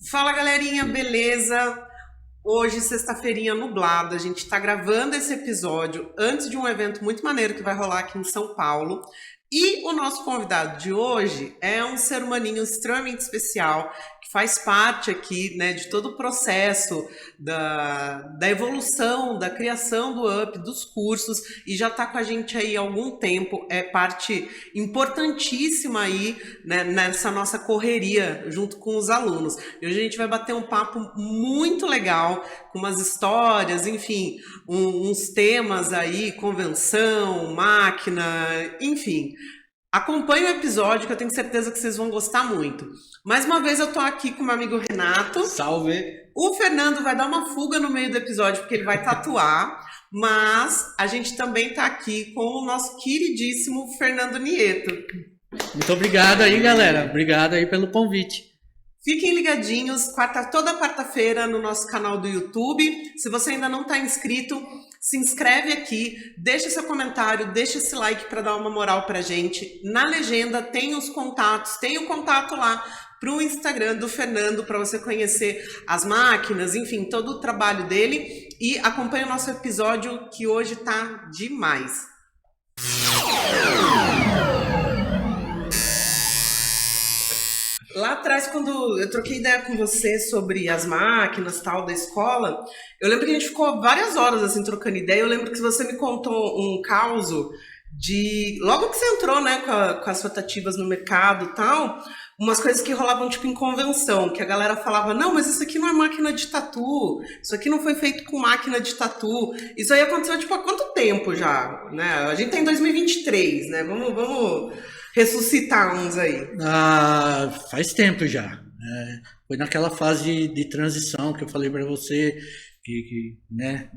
Fala galerinha, beleza? Hoje, sexta-feirinha nublada, a gente tá gravando esse episódio antes de um evento muito maneiro que vai rolar aqui em São Paulo. E o nosso convidado de hoje é um ser humaninho extremamente especial, que faz parte aqui, né, de todo o processo da evolução, da criação do UP, dos cursos, e já está com a gente aí há algum tempo, é parte importantíssima aí, né, nessa nossa correria junto com os alunos. E hoje a gente vai bater um papo muito legal, com umas histórias, enfim, uns temas aí, convenção, máquina, enfim. Acompanhe o episódio que eu tenho certeza que vocês vão gostar muito. Mais uma vez eu tô aqui com o meu amigo Renato. Salve! O Fernando vai dar uma fuga no meio do episódio porque ele vai tatuar, mas a gente também tá aqui com o nosso queridíssimo Fernando Nieto. Muito obrigado aí, galera. Obrigado aí pelo convite. Fiquem ligadinhos, toda quarta-feira no nosso canal do YouTube. Se você ainda não está inscrito, se inscreve aqui, deixa seu comentário, deixa esse like para dar uma moral pra gente. Na legenda tem os contatos, tem o contato lá pro Instagram do Fernando para você conhecer as máquinas, enfim, todo o trabalho dele. E acompanhe o nosso episódio que hoje tá demais. Lá atrás, quando eu troquei ideia com você sobre as máquinas tal da escola, eu lembro que a gente ficou várias horas assim trocando ideia. Eu lembro que você me contou um caso de logo que você entrou, né, com as rotativas no mercado e tal, umas coisas que rolavam tipo em convenção, que a galera falava, não, mas isso aqui não é máquina de tatu, isso aqui não foi feito com máquina de tatu. Isso aí aconteceu tipo há quanto tempo já, né? A gente tá em 2023, né? Vamos ressuscitar uns aí. Faz tempo já. Foi naquela fase de transição que eu falei para você que, né,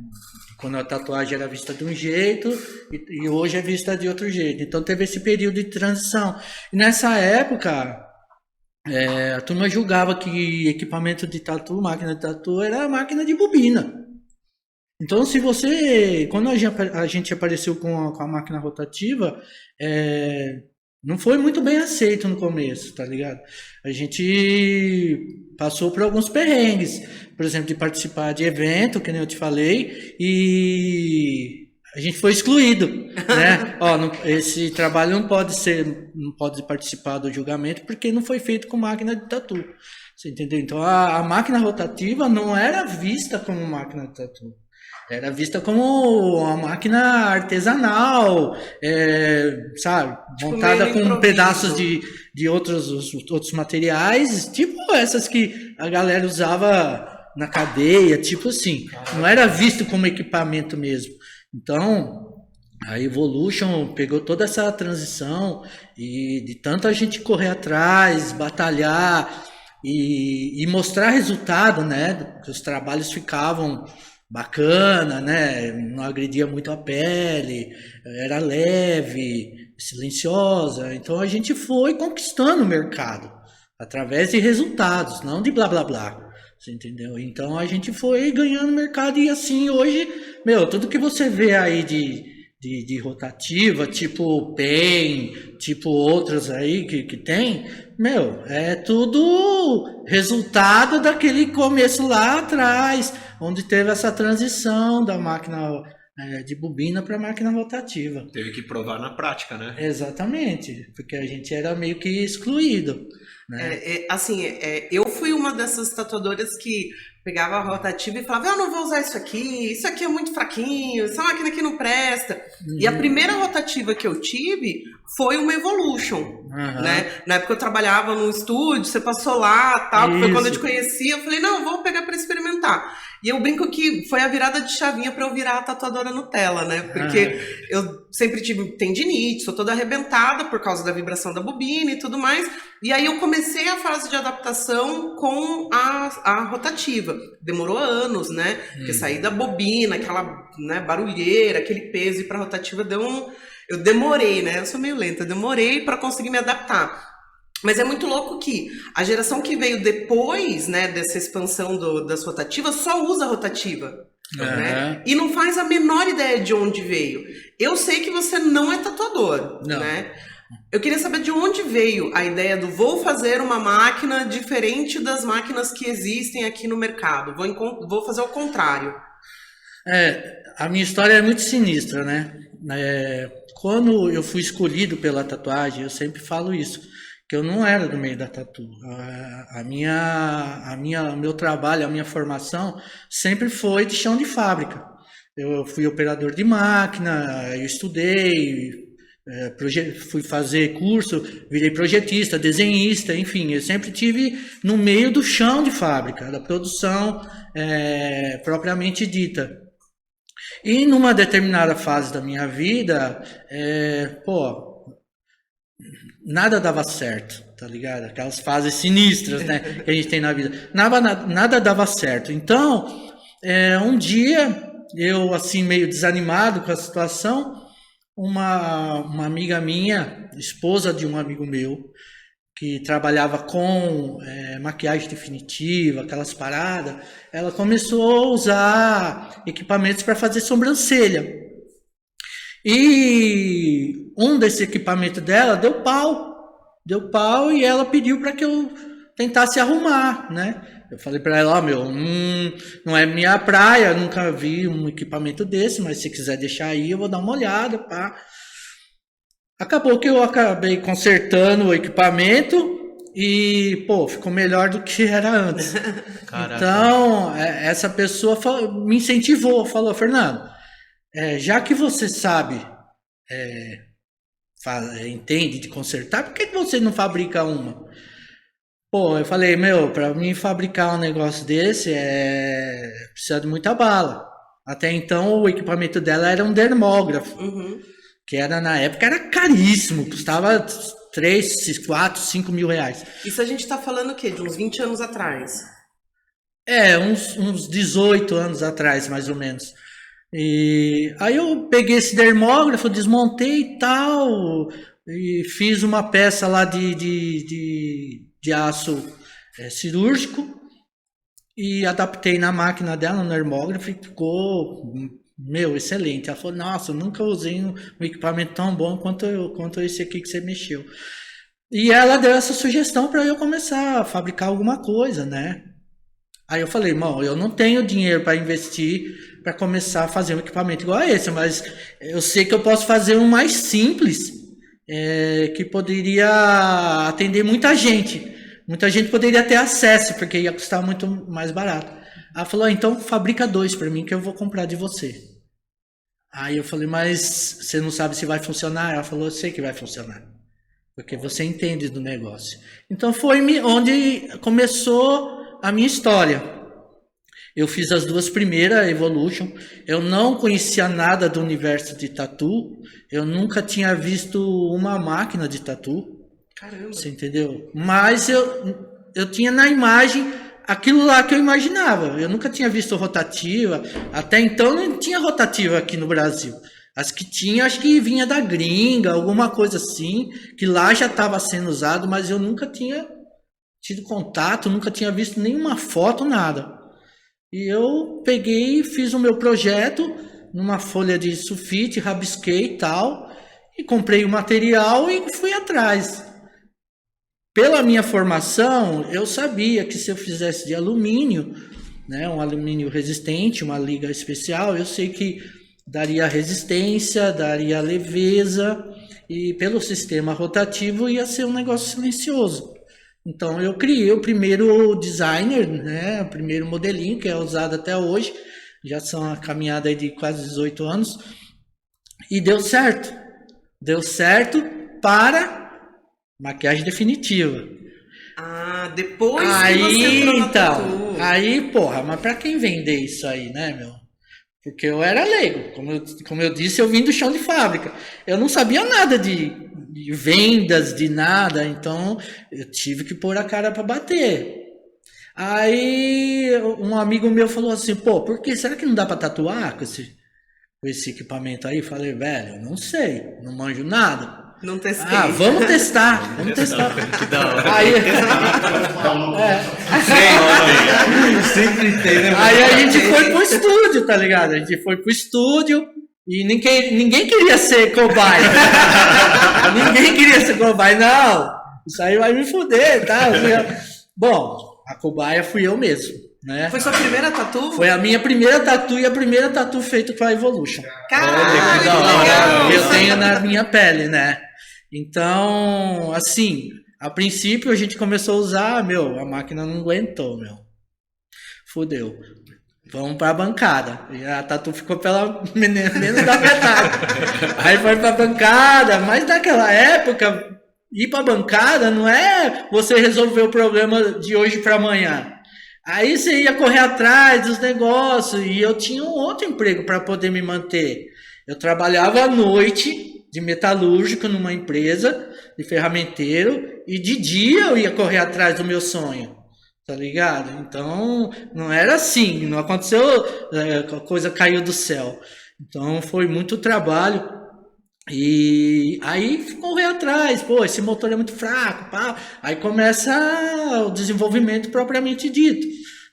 quando a tatuagem era vista de um jeito e hoje é vista de outro jeito. Então teve esse período de transição. E nessa época a turma julgava que equipamento de tatu, máquina de tatu, era máquina de bobina. Então quando a gente apareceu com a máquina rotativa, não foi muito bem aceito no começo, tá ligado? A gente passou por alguns perrengues, por exemplo, de participar de evento, que nem eu te falei, e a gente foi excluído, né? Esse trabalho não pode participar do julgamento porque não foi feito com máquina de tatu. Você entendeu? Então a máquina rotativa não era vista como máquina de tatu. Era vista como uma máquina artesanal, sabe? Tipo, montada com pedaços de outros materiais, tipo essas que a galera usava na cadeia, tipo assim. Não era visto como equipamento mesmo. Então, a Evolution pegou toda essa transição e de tanto a gente correr atrás, batalhar e mostrar resultado, né? Que os trabalhos ficavam bacana, né? Não agredia muito a pele, era leve, silenciosa. Então a gente foi conquistando o mercado através de resultados, não de blá blá blá. Você entendeu? Então a gente foi ganhando mercado e assim hoje, tudo que você vê aí de rotativa, tipo PEN, tipo outras aí que tem, é tudo resultado daquele começo lá atrás, onde teve essa transição da máquina de bobina para máquina rotativa. Teve que provar na prática, né? Exatamente, porque a gente era meio que excluído. Né? Eu fui uma dessas tatuadoras que pegava a rotativa e falava, eu não vou usar isso aqui é muito fraquinho, essa máquina aqui não presta. E a primeira rotativa que eu tive foi uma Evolution, né? Na época eu trabalhava num estúdio, você passou lá, tal, foi quando eu te conheci, eu falei, não, vou pegar para experimentar. E eu brinco que foi a virada de chavinha para eu virar a tatuadora Nutella, né? Porque eu sempre tive tendinite, sou toda arrebentada por causa da vibração da bobina e tudo mais. E aí eu comecei a fase de adaptação com a rotativa. Demorou anos, né? Porque sair da bobina, aquela, né, barulheira, aquele peso, e para rotativa eu demorei, né? Eu sou meio lenta, demorei para conseguir me adaptar. Mas é muito louco que a geração que veio depois, né, dessa expansão das rotativas só usa rotativa. Né? E não faz a menor ideia de onde veio. Eu sei que você não é tatuador, não. Né? Eu queria saber de onde veio a ideia do vou fazer uma máquina diferente das máquinas que existem aqui no mercado. Vou fazer o contrário. A minha história é muito sinistra, né? Quando eu fui escolhido pela tatuagem, eu sempre falo isso, que eu não era do meio da tatu. O meu trabalho, a minha formação sempre foi de chão de fábrica. Eu fui operador de máquina, eu estudei, fui fazer curso, virei projetista, desenhista, enfim, eu sempre tive no meio do chão de fábrica, da produção propriamente dita. E numa determinada fase da minha vida, nada dava certo, tá ligado? Aquelas fases sinistras, né, que a gente tem na vida. Nada dava certo. Então, um dia, eu assim meio desanimado com a situação, uma amiga minha, esposa de um amigo meu, que trabalhava com maquiagem definitiva, aquelas paradas, ela começou a usar equipamentos para fazer sobrancelha. E um desses equipamentos dela deu pau e ela pediu para que eu tentasse arrumar, né? Eu falei para ela, não é minha praia, nunca vi um equipamento desse, mas se quiser deixar aí, eu vou dar uma olhada, pá. Acabou que eu acabei consertando o equipamento e, ficou melhor do que era antes. Caraca. Então, essa pessoa me incentivou, falou, Fernando, já que você sabe, entende de consertar, por que você não fabrica uma? Eu falei, para mim fabricar um negócio desse precisa de muita bala. Até então o equipamento dela era um dermógrafo, que na época era caríssimo, custava 3, 4, 5 mil reais. Isso a gente tá falando o quê? De uns 20 anos atrás? Uns 18 anos atrás, mais ou menos. E aí eu peguei esse dermógrafo, desmontei e tal, e fiz uma peça lá de aço cirúrgico e adaptei na máquina dela, no dermógrafo, e ficou, excelente. Ela falou, nossa, eu nunca usei um equipamento tão bom quanto esse aqui que você mexeu. E ela deu essa sugestão para eu começar a fabricar alguma coisa, né? Aí eu falei, irmão, eu não tenho dinheiro para investir para começar a fazer um equipamento igual a esse, mas eu sei que eu posso fazer um mais simples, que poderia atender muita gente. Muita gente poderia ter acesso, porque ia custar muito mais barato. Ela falou, então fabrica 2 para mim que eu vou comprar de você. Aí eu falei, mas você não sabe se vai funcionar? Ela falou, eu sei que vai funcionar, porque você entende do negócio. Então foi onde começou a minha história. Eu fiz as 2 primeiras, Evolution. Eu não conhecia nada do universo de tatu. Eu nunca tinha visto uma máquina de tatu. Caramba. Você entendeu? Mas eu tinha na imagem aquilo lá que eu imaginava. Eu nunca tinha visto rotativa. Até então não tinha rotativa aqui no Brasil. As que tinha, acho que vinha da gringa, alguma coisa assim, que lá já estava sendo usado, mas eu nunca tinha tido contato, nunca tinha visto nenhuma foto, nada. E eu peguei e fiz o meu projeto numa folha de sulfite, rabisquei e tal, e comprei o material e fui atrás. Pela minha formação, eu sabia que se eu fizesse de alumínio, né, um alumínio resistente, uma liga especial, eu sei que daria resistência, daria leveza, e pelo sistema rotativo ia ser um negócio silencioso. Então eu criei o primeiro designer, né, o primeiro modelinho que é usado até hoje, já são uma caminhada de quase 18 anos, e deu certo. Deu certo para maquiagem definitiva. Ah, depois que você entrou na tatu. Aí, mas pra quem vender isso aí, né, meu? Porque eu era leigo, como eu disse, eu vim do chão de fábrica. Eu não sabia nada de vendas, de nada, então eu tive que pôr a cara para bater. Aí um amigo meu falou assim, por que? Será que não dá para tatuar com esse equipamento aí? Eu falei, velho, não sei, não manjo nada. Não testei. Vamos testar. Que da hora. Aí, Sempre tem, né? Aí a gente foi pro estúdio, tá ligado? A gente foi pro estúdio, E ninguém queria ser cobaia. Ninguém queria ser cobaia, não. Isso aí vai me fuder, tá? Bom, a cobaia fui eu mesmo, né? Foi sua primeira tatu? Foi a minha primeira tatu e a primeira tatu feita com a Evolution. Caralho, que da hora. legal. Eu tenho na minha pele, né? Então, assim, a princípio a gente começou a usar, a máquina não aguentou, fudeu. Vamos pra bancada. E a tatu ficou pela menos da metade. Aí foi pra bancada, mas naquela época, ir pra bancada não é você resolver o problema de hoje pra amanhã. Aí você ia correr atrás dos negócios e eu tinha um outro emprego para poder me manter. Eu trabalhava à noite de metalúrgico numa empresa de ferramenteiro e de dia eu ia correr atrás do meu sonho. Tá ligado? Então, não era assim, não aconteceu, a coisa caiu do céu. Então, foi muito trabalho. E aí, correr atrás, esse motor é muito fraco, pá. Aí começa o desenvolvimento propriamente dito,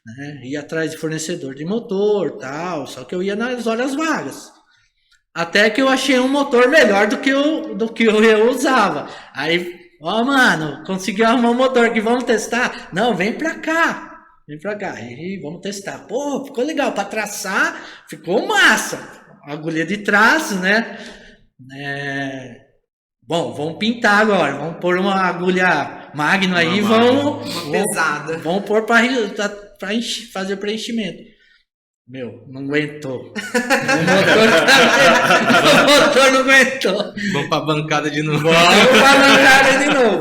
né? Ir atrás de fornecedor de motor, tal, só que eu ia nas horas vagas. Até que eu achei um motor melhor do que eu usava. Aí, mano, consegui arrumar um motor aqui, vamos testar? Não, vem pra cá. Aí, vamos testar. Ficou legal, pra traçar, ficou massa. Agulha de traço, né? Bom, vamos pintar agora. Vamos pôr uma agulha Magno aí, vamos pesada. Vamos pôr pra fazer preenchimento. Não aguentou. O motor não aguentou. Vamos pra bancada de novo.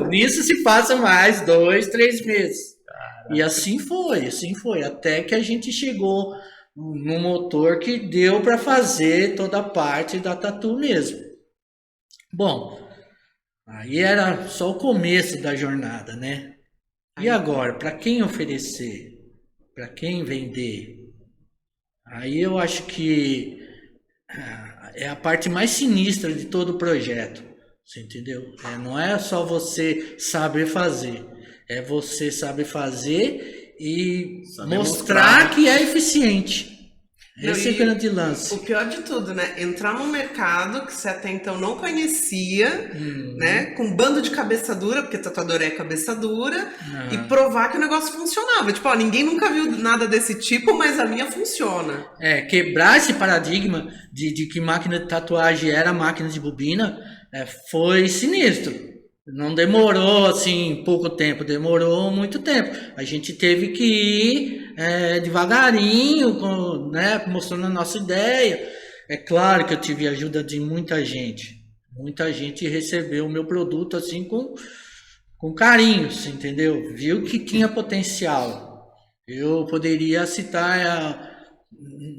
Nisso se passa mais 2, 3 meses. Caraca. E assim foi. Até que a gente chegou no motor que deu para fazer toda a parte da tatu mesmo. Bom, aí era só o começo da jornada, né? E agora, para quem oferecer? Para quem vender? Aí eu acho que é a parte mais sinistra de todo o projeto, você entendeu? Não é só você saber fazer, é você saber fazer e mostrar que é eficiente. Esse é o grande lance. O pior de tudo, né? Entrar num mercado que você até então não conhecia, né? Com um bando de cabeça dura, porque tatuador é cabeça dura, e provar que o negócio funcionava. Tipo, ninguém nunca viu nada desse tipo, mas a minha funciona. Quebrar esse paradigma de que máquina de tatuagem era máquina de bobina, foi sinistro. Não demorou assim pouco tempo, demorou muito tempo. A gente teve que ir devagarinho, né, mostrando a nossa ideia. É claro que eu tive a ajuda de muita gente. Muita gente recebeu o meu produto assim com carinho, você entendeu? Viu que tinha potencial. Eu poderia citar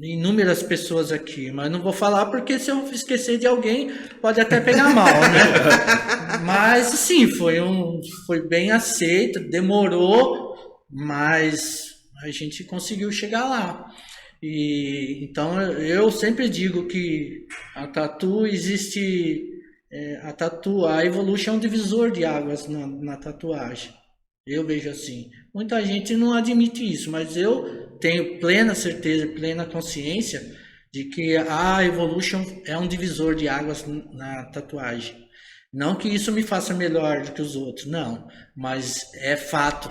inúmeras pessoas aqui, mas não vou falar porque se eu esquecer de alguém pode até pegar mal, né? Mas sim, foi bem aceito, demorou, mas a gente conseguiu chegar lá. E então eu sempre digo que a tatu existe, a Evolution é um divisor de águas na tatuagem. Eu vejo assim. Muita gente não admite isso, mas eu tenho plena certeza, plena consciência de que a Evolution é um divisor de águas na tatuagem. Não que isso me faça melhor do que os outros, não. Mas é fato.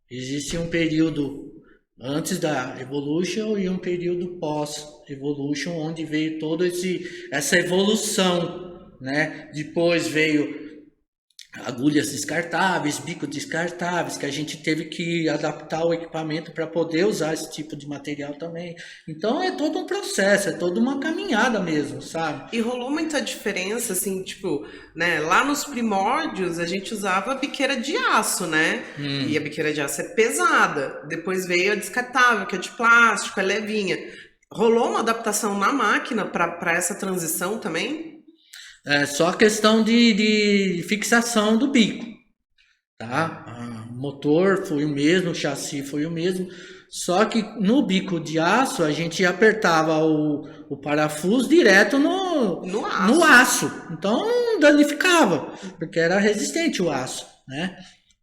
Existe um período antes da Evolution e um período pós-Evolution, onde veio toda essa evolução, né? Depois veio agulhas descartáveis, bicos descartáveis, que a gente teve que adaptar o equipamento para poder usar esse tipo de material também. Então é todo um processo, é toda uma caminhada mesmo, sabe? E rolou muita diferença, assim, tipo, né, lá nos primórdios a gente usava biqueira de aço, né? E a biqueira de aço é pesada. Depois veio a descartável, que é de plástico, é levinha. Rolou uma adaptação na máquina para essa transição também? É só questão de fixação do bico, tá? O motor foi o mesmo, o chassi foi o mesmo, só que no bico de aço a gente apertava o parafuso direto no aço, então não danificava, porque era resistente o aço, né?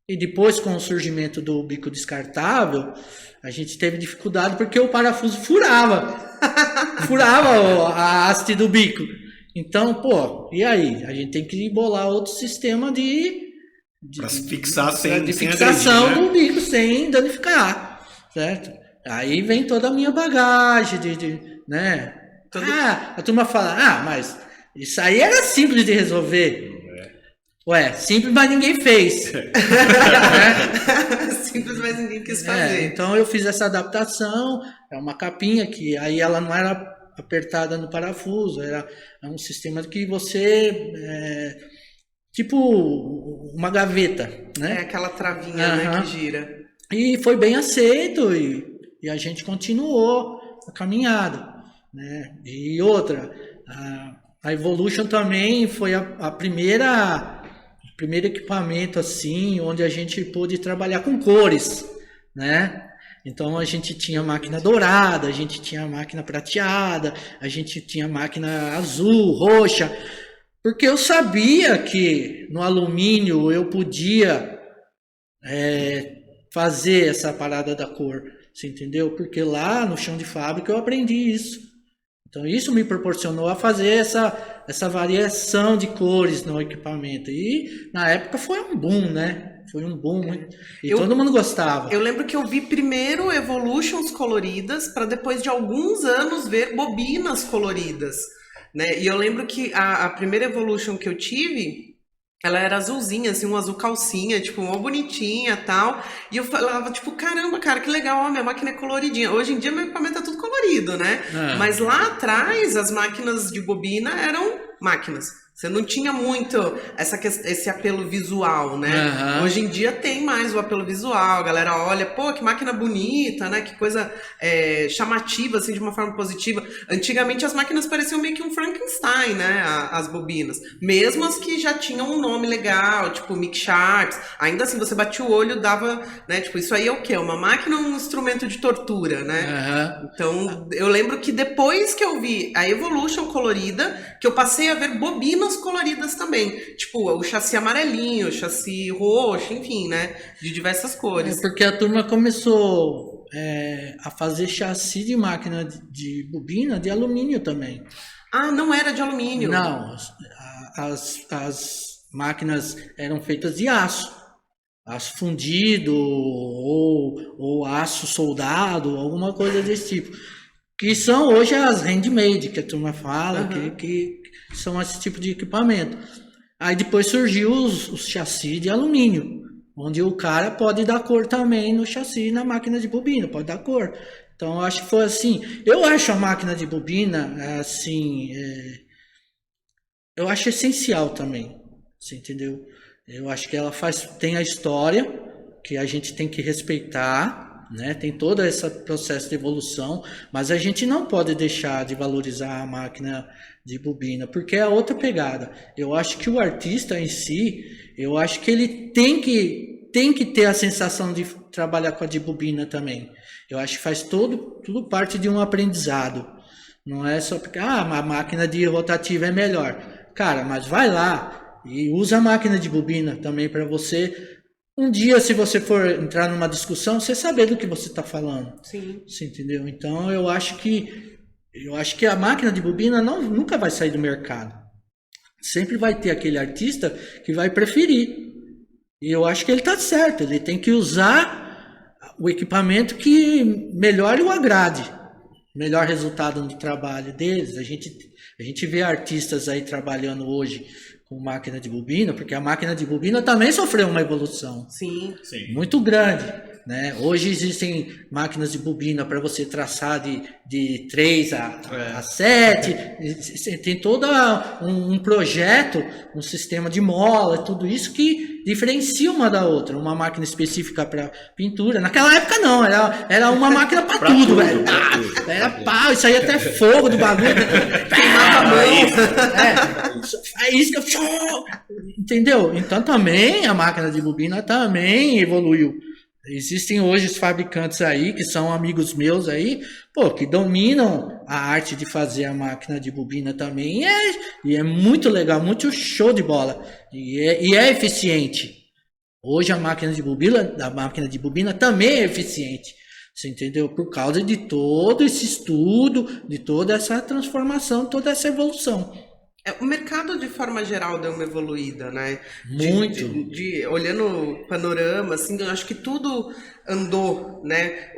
E depois, com o surgimento do bico descartável, a gente teve dificuldade porque o parafuso furava. furava a haste do bico. Então, pô, e aí? A gente tem que bolar outro sistema Pra se fixar sem fixação agredir, né? do bico, sem danificar, certo? Aí vem toda a minha bagagem, né? A turma fala, mas isso aí era simples de resolver. Ué, simples, mas ninguém fez. Simples, mas ninguém quis fazer. Então eu fiz essa adaptação, é uma capinha que aí ela não era apertada no parafuso, era um sistema que você... tipo uma gaveta, né? É aquela travinha, né, que gira. E foi bem aceito e a gente continuou a caminhada, né? E outra, a Evolution também foi o primeiro equipamento assim, onde a gente pôde trabalhar com cores, né? Então a gente tinha máquina dourada, a gente tinha máquina prateada, a gente tinha máquina azul, roxa, porque eu sabia que no alumínio eu podia fazer essa parada da cor, você entendeu? Porque lá no chão de fábrica eu aprendi isso. Então isso me proporcionou a fazer essa variação de cores no equipamento. E na época foi um boom, né? Foi um boom e todo mundo gostava. Eu lembro que eu vi primeiro Evolutions coloridas para depois de alguns anos ver bobinas coloridas, né? E eu lembro que a primeira Evolution que eu tive, ela era azulzinha, assim, um azul calcinha, tipo, uma bonitinha e tal. E eu falava, tipo, caramba, cara, que legal, ó, minha máquina é coloridinha. Hoje em dia meu equipamento é tudo colorido, né? Mas lá atrás, as máquinas de bobina eram máquinas. Você não tinha muito esse apelo visual, né? Hoje em dia tem mais o apelo visual. A galera olha, pô, que máquina bonita, né? Que coisa chamativa, assim, de uma forma positiva. Antigamente as máquinas pareciam meio que um Frankenstein, né? As bobinas. Mesmo as que já tinham um nome legal, tipo Mic Sharps. Ainda assim, você batia o olho, dava, né? Tipo, isso aí é o quê? Uma máquina ou um instrumento de tortura, né? Então, eu lembro que depois que eu vi a Evolution colorida, que eu passei a ver bobinas coloridas também, tipo o chassi amarelinho, o chassi roxo, enfim, né, de diversas cores. Porque a turma começou a fazer chassi de máquina de bobina de alumínio também. Ah, não era de alumínio? Não, as máquinas eram feitas de aço fundido ou aço soldado, alguma coisa desse tipo. Que são hoje as handmade, que a turma fala, que são esse tipo de equipamento. Aí depois surgiu os chassis de alumínio, onde o cara pode dar cor também no chassi, na máquina de bobina, pode dar cor. Então eu acho que foi assim. Eu acho a máquina de bobina, assim, eu acho essencial também, você entendeu? Eu acho que ela tem a história que a gente tem que respeitar, né? Tem todo esse processo de evolução, mas a gente não pode deixar de valorizar a máquina de bobina, porque é outra pegada. Eu acho que o artista em si, eu acho que ele tem que ter a sensação de trabalhar com a de bobina também. Eu acho que faz tudo parte de um aprendizado. Não é só porque a máquina de rotativa é melhor. Cara, mas vai lá e usa a máquina de bobina também para você. Um dia, se você for entrar numa discussão, você saber do que você está falando. Sim. Você entendeu? Então, eu acho que a máquina de bobina nunca vai sair do mercado. Sempre vai ter aquele artista que vai preferir. E eu acho que ele está certo. Ele tem que usar o equipamento que melhor o agrade. Melhor resultado no trabalho deles. A gente vê artistas aí trabalhando hoje com máquina de bobina, porque a máquina de bobina também sofreu uma evolução. Sim. Muito grande, né? Hoje existem máquinas de bobina para você traçar de 3 a 7, tem todo um projeto, um sistema de mola, tudo isso que diferencia uma da outra. Uma máquina específica para pintura. Naquela época não, era uma máquina para tudo, velho. Era pau, isso aí até fogo do bagulho. Queimava a mão. É isso que eu... Entendeu? Então também a máquina de bobina também evoluiu. Existem hoje os fabricantes aí, que são amigos meus aí, que dominam a arte de fazer a máquina de bobina também. E é muito legal, muito show de bola. E é eficiente. Hoje a máquina de bobina também é eficiente. Você entendeu? Por causa de todo esse estudo, de toda essa transformação, toda essa evolução. O mercado, de forma geral, deu uma evoluída, né? Muito. Olhando o panorama, assim, eu acho que tudo andou, né?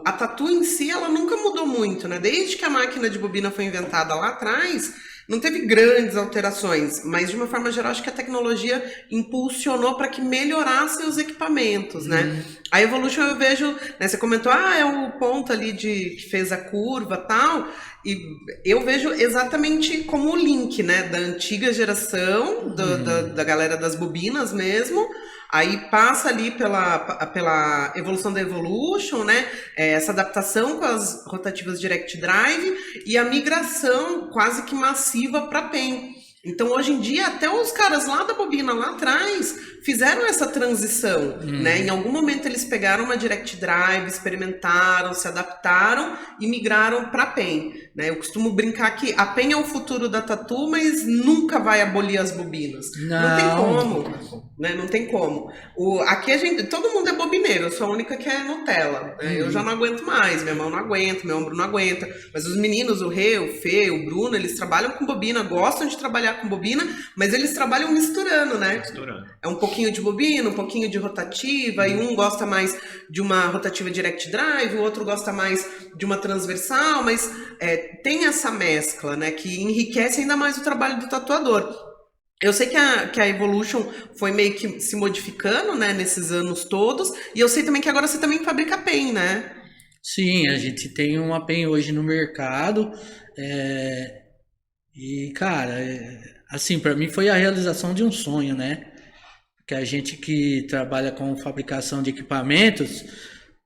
A tatu em si, ela nunca mudou muito, né? Desde que a máquina de bobina foi inventada lá atrás, não teve grandes alterações, mas de uma forma geral, acho que a tecnologia impulsionou para que melhorassem os equipamentos, né? A Evolution eu vejo, né, você comentou, é o ponto ali que fez a curva e tal, e eu vejo exatamente como o link, né, da antiga geração, da galera das bobinas mesmo, aí passa ali pela evolução da Evolution, né? Essa adaptação com as rotativas Direct Drive e a migração quase que massiva para PEN. Então, hoje em dia, até os caras lá da bobina, lá atrás, fizeram essa transição, né? Em algum momento, eles pegaram uma Direct Drive, experimentaram, se adaptaram e migraram para PEN, né? Eu costumo brincar que a PEN é o futuro da tatu, mas nunca vai abolir as bobinas. Não tem como, né? Não tem como. Aqui todo mundo é bobineiro, eu sou a única que é Nutella, né? Eu já não aguento mais, minha mão não aguenta, meu ombro não aguenta, mas os meninos, o Rê, o Fê, o Bruno, eles trabalham com bobina, gostam de trabalhar com bobina, mas eles trabalham misturando, né? É um pouquinho de bobina, um pouquinho de rotativa, e um gosta mais de uma rotativa Direct Drive, o outro gosta mais de uma transversal, mas tem essa mescla, né? Que enriquece ainda mais o trabalho do tatuador. Eu sei que a Evolution foi meio que se modificando, né, nesses anos todos, e eu sei também que agora você também fabrica PEN, né? Sim, a gente tem uma PEN hoje no mercado, e, cara, assim, para mim foi a realização de um sonho, né? Porque a gente que trabalha com fabricação de equipamentos,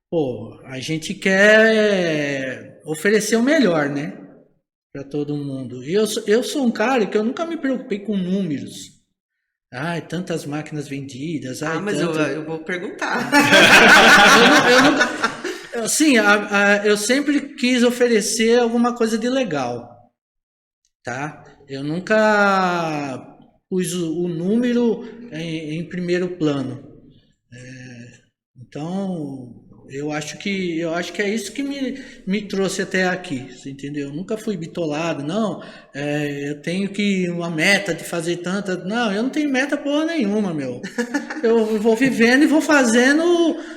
pô, a gente quer oferecer o melhor, né? Para todo mundo. E eu sou um cara que eu nunca me preocupei com números. Ai, tantas máquinas vendidas. Ai, mas eu vou perguntar. Assim, eu sempre quis oferecer alguma coisa de legal, tá? Eu nunca pus o número em primeiro plano. Então, eu acho que é isso que me trouxe até aqui, você entendeu? Eu nunca fui bitolado, não, eu tenho uma meta de fazer tanta... Não, eu não tenho meta porra nenhuma, meu. Eu vou vivendo e vou fazendo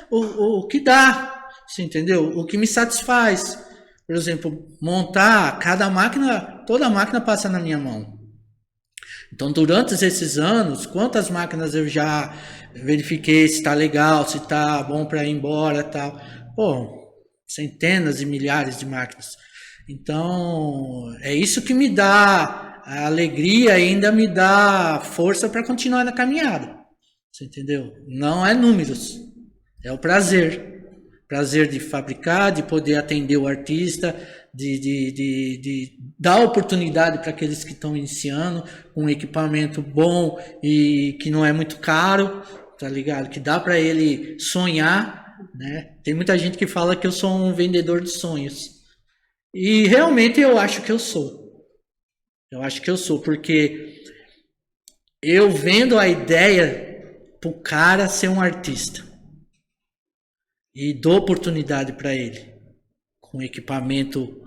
o que dá, você entendeu? O que me satisfaz. Por exemplo, montar cada máquina, toda máquina passa na minha mão. Então, durante esses anos, quantas máquinas eu já verifiquei se está legal, se está bom para ir embora e tal. Pô, centenas e milhares de máquinas. Então, é isso que me dá a alegria e ainda me dá força para continuar na caminhada. Você entendeu? Não é números, é o prazer. Prazer de fabricar, de poder atender o artista, de dar oportunidade para aqueles que estão iniciando, um equipamento bom e que não é muito caro, tá ligado? Que dá para ele sonhar, né? Tem muita gente que fala que eu sou um vendedor de sonhos. E realmente eu acho que eu sou. Eu acho que eu sou, porque eu vendo a ideia pro cara ser um artista. E dou oportunidade para ele, com equipamento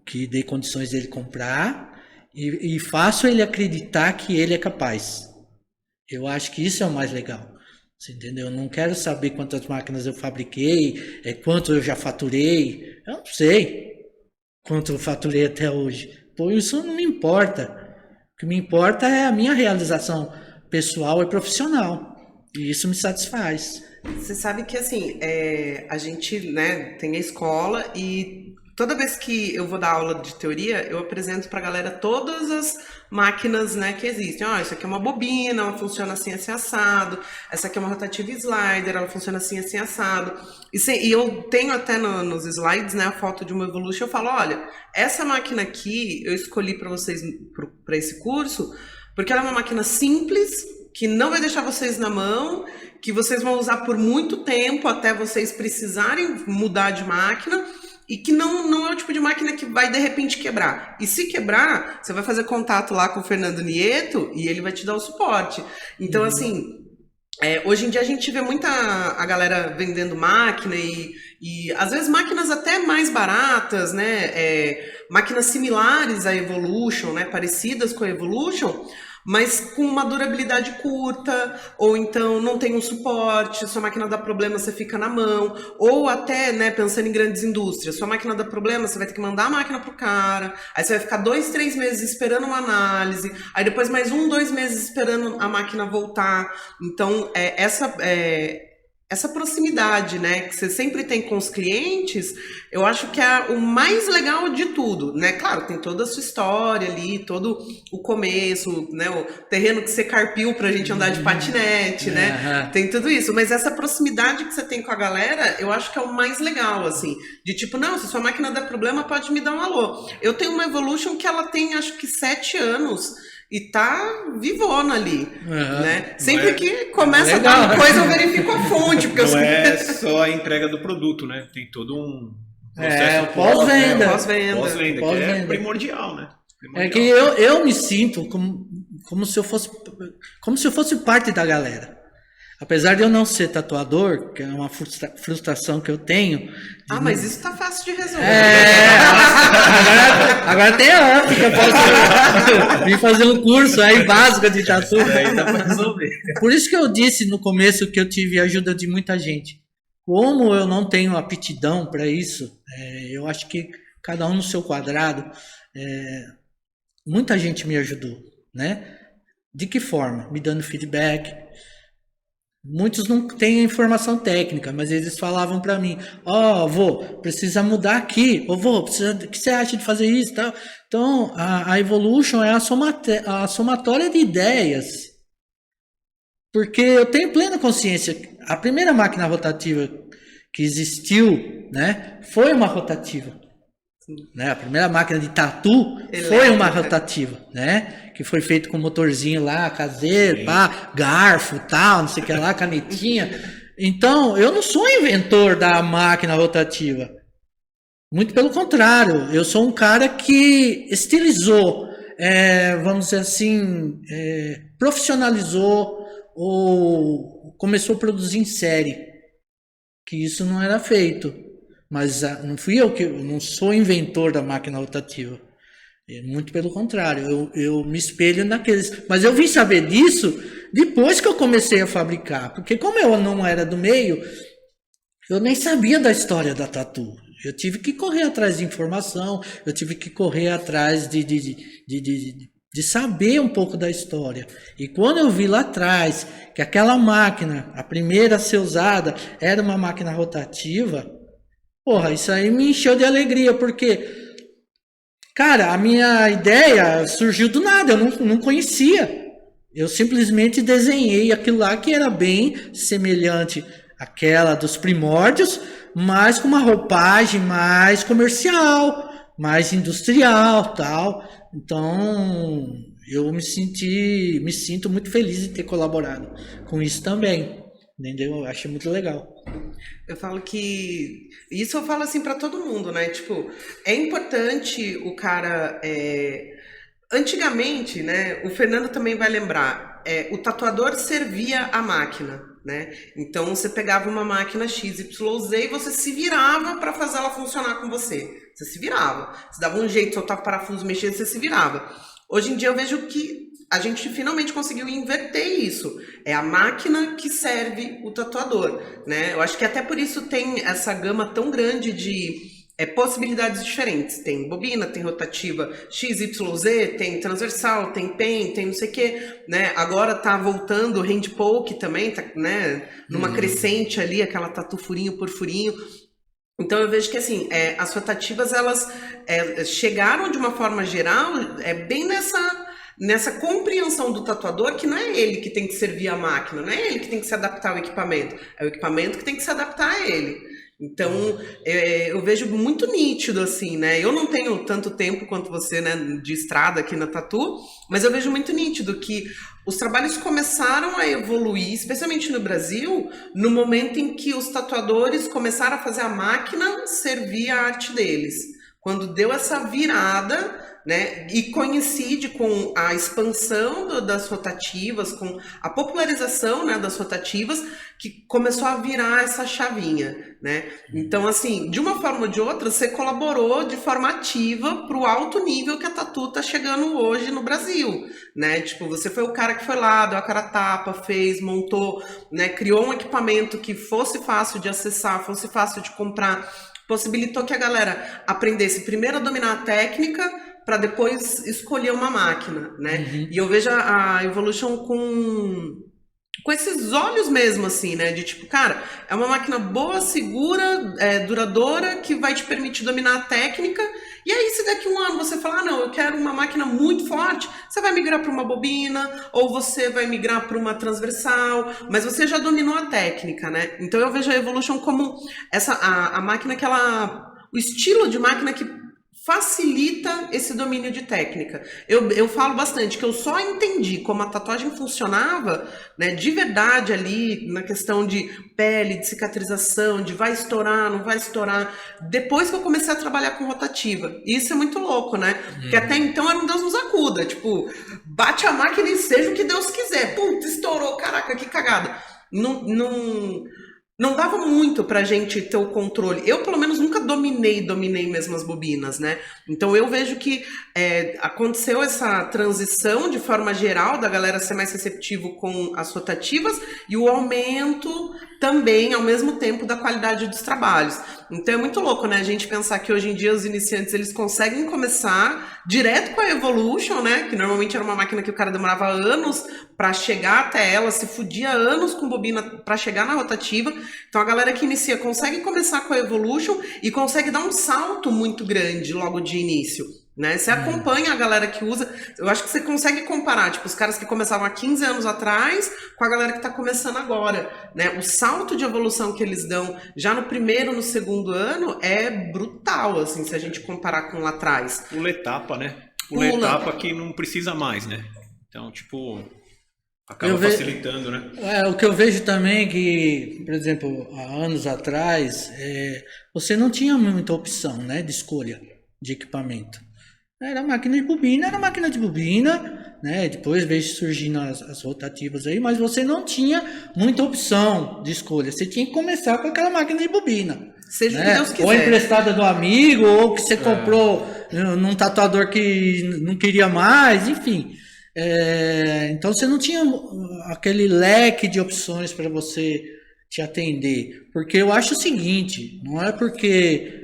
que dê condições dele comprar, e faço ele acreditar que ele é capaz. Eu acho que isso é o mais legal, você entendeu? Eu não quero saber quantas máquinas eu fabriquei, quanto eu já faturei, eu não sei quanto eu faturei até hoje. Pô, isso não me importa. O que me importa é a minha realização pessoal e profissional, e isso me satisfaz. Você sabe que, assim, a gente, né, tem a escola e toda vez que eu vou dar aula de teoria, eu apresento pra galera todas as máquinas, né, que existem. Isso aqui é uma bobina, ela funciona assim, assim, assado. Essa aqui é uma rotativa slider, ela funciona assim, assim, assado. E eu tenho até nos slides, né, a foto de uma Evolution. Eu falo, olha, essa máquina aqui eu escolhi pra vocês, pra esse curso, porque ela é uma máquina simples, que não vai deixar vocês na mão, que vocês vão usar por muito tempo até vocês precisarem mudar de máquina, e que não é o tipo de máquina que vai de repente quebrar. E se quebrar, você vai fazer contato lá com o Fernando Nieto e ele vai te dar o suporte. Então, assim, Hoje em dia a gente vê muita a galera vendendo máquina e às vezes máquinas até mais baratas, né? Máquinas similares à Evolution, né? Parecidas com a Evolution, mas com uma durabilidade curta, ou então não tem um suporte, sua máquina dá problema, você fica na mão, ou até, né, pensando em grandes indústrias, sua máquina dá problema, você vai ter que mandar a máquina pro cara, aí você vai ficar 2, 3 meses esperando uma análise, aí depois mais 1, 2 meses esperando a máquina voltar. Então, essa proximidade, né, que você sempre tem com os clientes, eu acho que é o mais legal de tudo, né? Claro, tem toda a sua história ali, todo o começo, né, o terreno que você carpiu pra gente andar de patinete, né? Tem tudo isso, mas essa proximidade que você tem com a galera, eu acho que é o mais legal, assim, de tipo, não, se sua máquina der problema, pode me dar um alô. Eu tenho uma Evolution que ela tem, acho que 7 anos, e tá vivona ali, né? Sempre que começa a dar uma coisa, eu verifico a fonte. Porque não é só a entrega do produto, né? Tem todo um processo pós-venda. Pós-venda, que é primordial, né? É que eu me sinto como se eu fosse parte da galera. Apesar de eu não ser tatuador, que é uma frustração que eu tenho. Mas isso tá fácil de resolver. Agora tem a que eu posso vir fazer um curso aí básico de tatu. Aí dá pra resolver. Por isso que eu disse no começo que eu tive a ajuda de muita gente. Como eu não tenho aptidão para isso, eu acho que cada um no seu quadrado, muita gente me ajudou, né? De que forma? Me dando feedback. Muitos não têm informação técnica, mas eles falavam para mim, vô, precisa mudar aqui, vô, o que você acha de fazer isso? Tal? Então, a Evolution é a somatória de ideias, porque eu tenho plena consciência, a primeira máquina rotativa que existiu, né, foi uma rotativa. Né? A primeira máquina de tatu foi uma rotativa, né? Que foi feito com motorzinho lá, caseiro, pá, garfo, tal, não sei o que lá, canetinha. Então, eu não sou inventor da máquina rotativa. Muito pelo contrário, eu sou um cara que estilizou, vamos dizer assim, profissionalizou ou começou a produzir em série. Que isso não era feito. Mas não fui eu não sou inventor da máquina rotativa. Muito pelo contrário, eu me espelho naqueles. Mas eu vim saber disso depois que eu comecei a fabricar. Porque como eu não era do meio, eu nem sabia da história da tatu. Eu tive que correr atrás de informação, eu tive que correr atrás de saber um pouco da história. E quando eu vi lá atrás que aquela máquina, a primeira a ser usada, era uma máquina rotativa... Porra, isso aí me encheu de alegria, porque, cara, a minha ideia surgiu do nada, eu não conhecia. Eu simplesmente desenhei aquilo lá que era bem semelhante àquela dos primórdios, mas com uma roupagem mais comercial, mais industrial, tal. Então, eu me sinto muito feliz de ter colaborado com isso também. Entendeu? Eu acho muito legal. Eu falo que... Isso eu falo assim pra todo mundo, né? Tipo, é importante o cara... Antigamente, né? O Fernando também vai lembrar. O tatuador servia a máquina, né? Então, você pegava uma máquina XYZ e você se virava pra fazer ela funcionar com você. Você se virava. Você dava um jeito, soltava o parafuso, mexia, você se virava. Hoje em dia eu vejo que a gente finalmente conseguiu inverter isso. É a máquina que serve o tatuador, né? Eu acho que até por isso tem essa gama tão grande de possibilidades diferentes. Tem bobina, tem rotativa XYZ, tem transversal, tem pen, tem não sei o quê, né? Agora tá voltando o hand poke também, tá, né? Numa crescente ali, aquela tatu furinho por furinho. Então eu vejo que assim, as rotativas, elas chegaram de uma forma geral, bem nessa compreensão do tatuador, que não é ele que tem que servir a máquina, não é ele que tem que se adaptar ao equipamento, é o equipamento que tem que se adaptar a ele. Então, eu vejo muito nítido, assim, né? Eu não tenho tanto tempo quanto você, né, de estrada aqui na tatu, mas eu vejo muito nítido que os trabalhos começaram a evoluir, especialmente no Brasil, no momento em que os tatuadores começaram a fazer a máquina servir a arte deles. quando deu essa virada, né, e coincide com a expansão das rotativas, com a popularização, né, das rotativas, que começou a virar essa chavinha, né? Então, assim, de uma forma ou de outra, você colaborou de forma ativa para o alto nível que a Tatu tá chegando hoje no Brasil, né? Tipo, você foi o cara que foi lá, deu a cara a tapa, fez, montou, né, criou um equipamento que fosse fácil de acessar, fosse fácil de comprar, possibilitou que a galera aprendesse primeiro a dominar a técnica, para depois escolher uma máquina, né? E eu vejo a Evolution com esses olhos mesmo, assim, né? De tipo, cara, é uma máquina boa, segura, duradoura, que vai te permitir dominar a técnica. E aí, se daqui a um ano você falar, não, eu quero uma máquina muito forte, você vai migrar para uma bobina, ou você vai migrar para uma transversal, mas você já dominou a técnica, né? Então eu vejo a Evolution como a máquina que o estilo de máquina que facilita esse domínio de técnica. Eu falo bastante que eu só entendi como a tatuagem funcionava, né, de verdade ali, na questão de pele, de cicatrização, de vai estourar, não vai estourar, depois que eu comecei a trabalhar com rotativa. E isso é muito louco, né? Porque até então era um Deus nos acuda, tipo, bate a máquina e seja o que Deus quiser. Putz, estourou, caraca, que cagada. Não dava muito pra gente ter o controle. Eu, pelo menos, nunca dominei mesmo as bobinas, né? Então, eu vejo que aconteceu essa transição, de forma geral, da galera ser mais receptivo com as rotativas e o aumento também, ao mesmo tempo, da qualidade dos trabalhos. Então, é muito louco, né? A gente pensar que, hoje em dia, os iniciantes, eles conseguem começar direto com a Evolution, né? Que normalmente era uma máquina que o cara demorava anos pra chegar até ela, se fudia anos com bobina pra chegar na rotativa. Então a galera que inicia consegue começar com a Evolution e consegue dar um salto muito grande logo de início, né? Você acompanha a galera que usa, eu acho que você consegue comparar, tipo, os caras que começavam há 15 anos atrás com a galera que tá começando agora, né? O salto de evolução que eles dão já no primeiro, no segundo ano é brutal, assim, se a gente comparar com lá atrás. Pula etapa, né? Pula etapa que não precisa mais, né? Então, tipo, acaba facilitando, né? O que eu vejo também que, por exemplo, há anos atrás, você não tinha muita opção, né, de escolha de equipamento. Era máquina de bobina, né? Depois veio surgindo as rotativas aí, mas você não tinha muita opção de escolha. Você tinha que começar com aquela máquina de bobina. Seja o né? que Deus quiser. Ou emprestada do amigo, ou que você comprou num tatuador que não queria mais, enfim. Então você não tinha aquele leque de opções para você te atender. Porque eu acho o seguinte, não é porque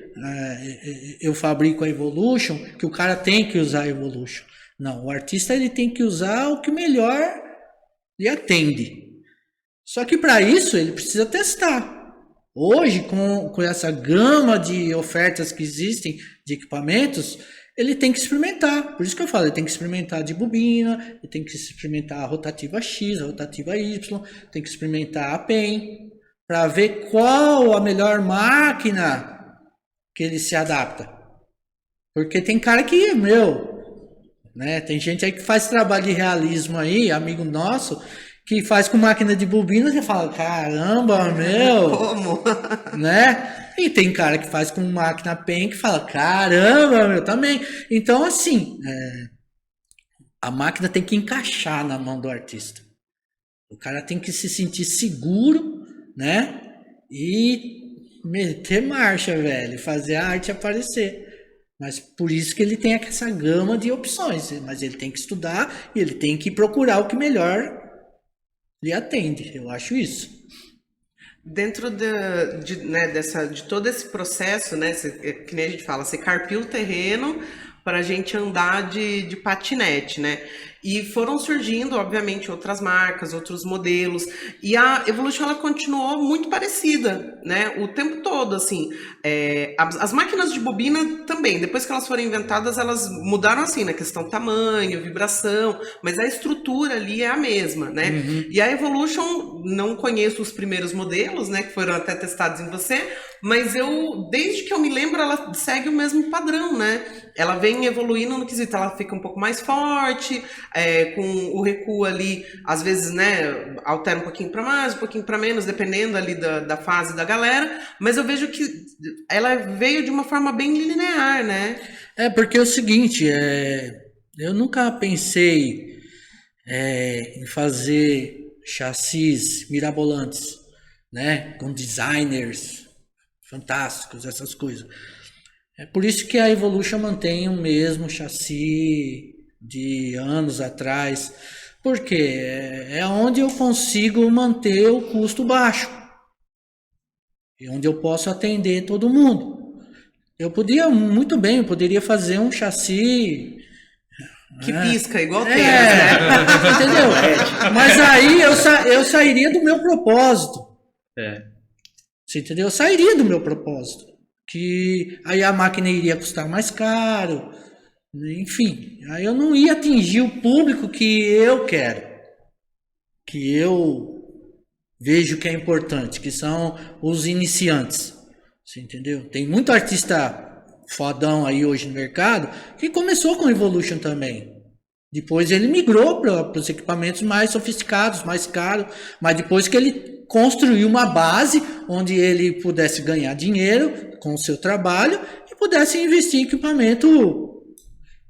eu fabrico a Evolution que o cara tem que usar a Evolution. Não, o artista ele tem que usar o que melhor lhe atende. Só que para isso ele precisa testar. Hoje, com essa gama de ofertas que existem de equipamentos, ele tem que experimentar. Por isso que eu falo, ele tem que experimentar de bobina, ele tem que experimentar a rotativa X, a rotativa Y, tem que experimentar a PEN, para ver qual a melhor máquina que ele se adapta. Porque tem cara que, né, tem gente aí que faz trabalho de realismo aí, amigo nosso, que faz com máquina de bobina, você fala, caramba, Como? né? E tem cara que faz com máquina PEN que fala, caramba, também. Então, assim, a máquina tem que encaixar na mão do artista. O cara tem que se sentir seguro, né? E meter marcha, velho, fazer a arte aparecer. Mas por isso que ele tem essa gama de opções. Mas ele tem que estudar e ele tem que procurar o que melhor lhe atende. Eu acho isso. Dentro de todo esse processo, né, que nem a gente fala, você carpiu o terreno para a gente andar de patinete, né? E foram surgindo, obviamente, outras marcas, outros modelos. E a Evolution, ela continuou muito parecida, né? O tempo todo, assim. As máquinas de bobina também, depois que elas foram inventadas, elas mudaram, assim, na questão tamanho, vibração, mas a estrutura ali é a mesma, né? Uhum. E a Evolution, não conheço os primeiros modelos, né, que foram até testados em você, mas desde que eu me lembro, ela segue o mesmo padrão, né? Ela vem evoluindo no quesito, ela fica um pouco mais forte, com o recuo ali, às vezes, né, altera um pouquinho para mais, um pouquinho para menos, dependendo ali da fase da galera, mas eu vejo que ela veio de uma forma bem linear, né? Porque é o seguinte, eu nunca pensei em fazer chassis mirabolantes, né, com designers fantásticos, essas coisas. É por isso que a Evolution mantém o mesmo chassi de anos atrás, porque é onde eu consigo manter o custo baixo, e onde eu posso atender todo mundo. Eu poderia fazer um chassi que pisca igual tem, né? Entendeu? Mas aí eu sairia do meu propósito. Você entendeu? Eu sairia do meu propósito. Que aí a máquina iria custar mais caro. Enfim, aí eu não ia atingir o público que eu quero. Que eu vejo que é importante, que são os iniciantes. Você entendeu? Tem muito artista fodão aí hoje no mercado que começou com Evolution também. Depois ele migrou para os equipamentos mais sofisticados, mais caros, mas depois que ele construiu uma base onde ele pudesse ganhar dinheiro com o seu trabalho e pudesse investir em equipamento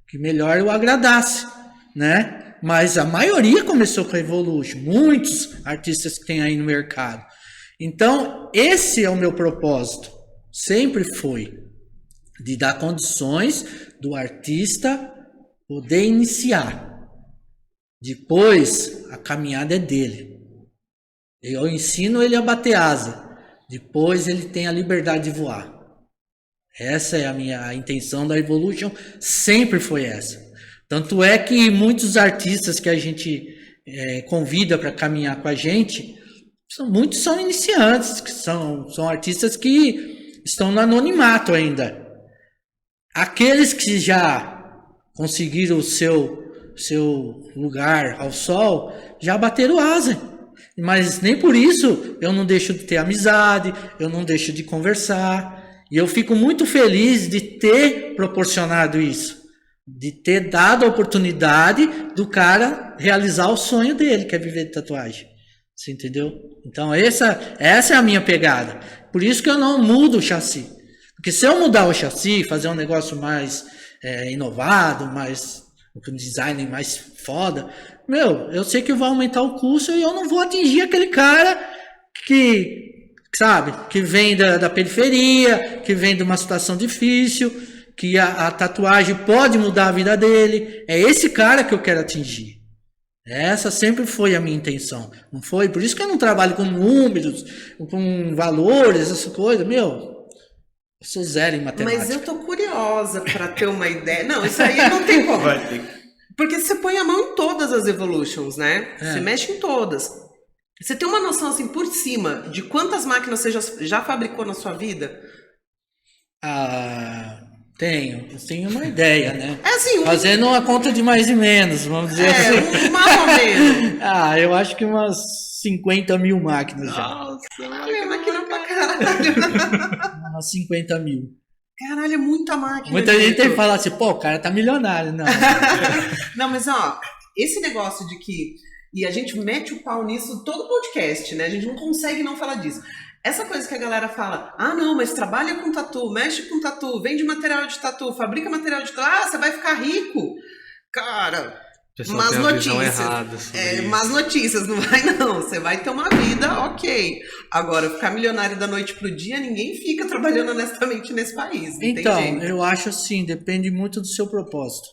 que melhor o agradasse, né? Mas a maioria começou com a Evolution, muitos artistas que tem aí no mercado. Então, esse é o meu propósito, sempre foi, de dar condições do artista poder iniciar. Depois, a caminhada é dele. Eu ensino ele a bater asa. Depois, ele tem a liberdade de voar. Essa é a minha intenção da Evolution, sempre foi essa. Tanto é que muitos artistas que a gente convida para caminhar com a gente, muitos são iniciantes, que são artistas que estão no anonimato ainda. Aqueles que já conseguiram o seu lugar ao sol, já bateram asa. Mas nem por isso eu não deixo de ter amizade, eu não deixo de conversar. E eu fico muito feliz de ter proporcionado isso. De ter dado a oportunidade do cara realizar o sonho dele, que é viver de tatuagem. Você entendeu? Então essa é a minha pegada. Por isso que eu não mudo o chassi. Porque se eu mudar o chassi, fazer um negócio mais inovado, com design mais foda, eu sei que vai aumentar o custo e eu não vou atingir aquele cara que, sabe, que vem da periferia, que vem de uma situação difícil, que a tatuagem pode mudar a vida dele. É esse cara que eu quero atingir. Essa sempre foi a minha intenção. Não foi? Por isso que eu não trabalho com números, com valores, essas coisas. Eu sou zero em matemática. Mas eu tô curiosa para ter uma ideia. Não, isso aí não tem como. Porque você põe a mão em todas as Evolutions, né? Você mexe em todas. Você tem uma noção, assim, por cima, de quantas máquinas você já fabricou na sua vida? Eu tenho uma ideia, né? Assim, fazendo uma conta de mais e menos, vamos dizer assim. Mais ou menos. Eu acho que umas 50 mil máquinas já. Nossa, máquina pra caralho. Umas 50 mil. Caralho, é muita máquina. Muita gente tem que falar assim, o cara tá milionário. Não, não, mas esse negócio de que... E a gente mete o pau nisso todo podcast, né? A gente não consegue não falar disso. Essa coisa que a galera fala, não, mas trabalha com tatu, mexe com tatu, vende material de tatu, fabrica material de tatu, você vai ficar rico. Cara, más notícias. Más notícias, não vai não. Você vai ter uma vida, ok. Agora, ficar milionário da noite pro dia, ninguém fica trabalhando honestamente nesse país. Não então, tem jeito. Eu acho assim, depende muito do seu propósito.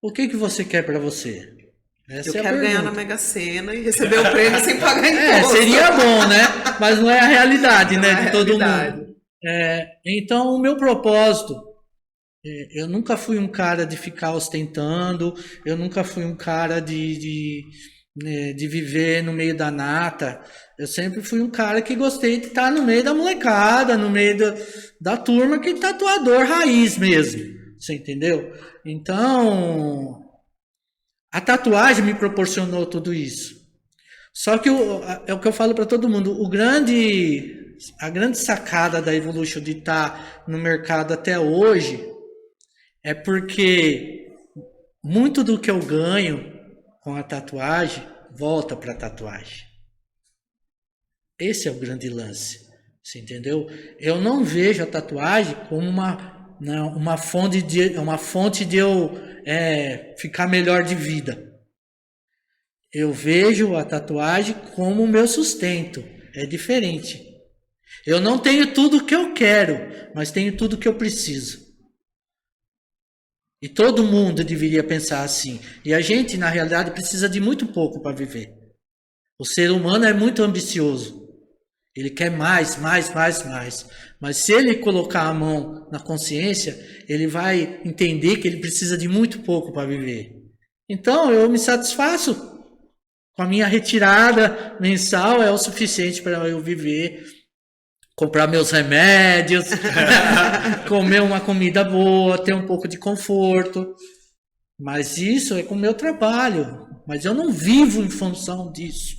O que você quer pra você? Eu quero ganhar na Mega Sena e receber o prêmio sem pagar imposto. Seria bom, né? Mas não é a realidade, né? De todo mundo. Então, o meu propósito, eu nunca fui um cara de ficar ostentando, eu nunca fui um cara de viver no meio da nata. Eu sempre fui um cara que gostei de estar no meio da molecada, no meio da turma, que é tatuador raiz mesmo. Você entendeu? Então... a tatuagem me proporcionou tudo isso. Só que é o que eu falo para todo mundo. A grande sacada da Evolution de estar no mercado até hoje é porque muito do que eu ganho com a tatuagem volta para a tatuagem. Esse é o grande lance, você entendeu? Eu não vejo a tatuagem como uma fonte de eu ficar melhor de vida. Eu vejo a tatuagem como o meu sustento. É diferente. Eu não tenho tudo o que eu quero, mas tenho tudo o que eu preciso. E todo mundo deveria pensar assim. E a gente, na realidade, precisa de muito pouco para viver. O ser humano é muito ambicioso. Ele quer mais. Mas se ele colocar a mão na consciência, ele vai entender que ele precisa de muito pouco para viver. Então, eu me satisfaço com a minha retirada mensal, é o suficiente para eu viver, comprar meus remédios, comer uma comida boa, ter um pouco de conforto. Mas isso é com o meu trabalho. Mas eu não vivo em função disso.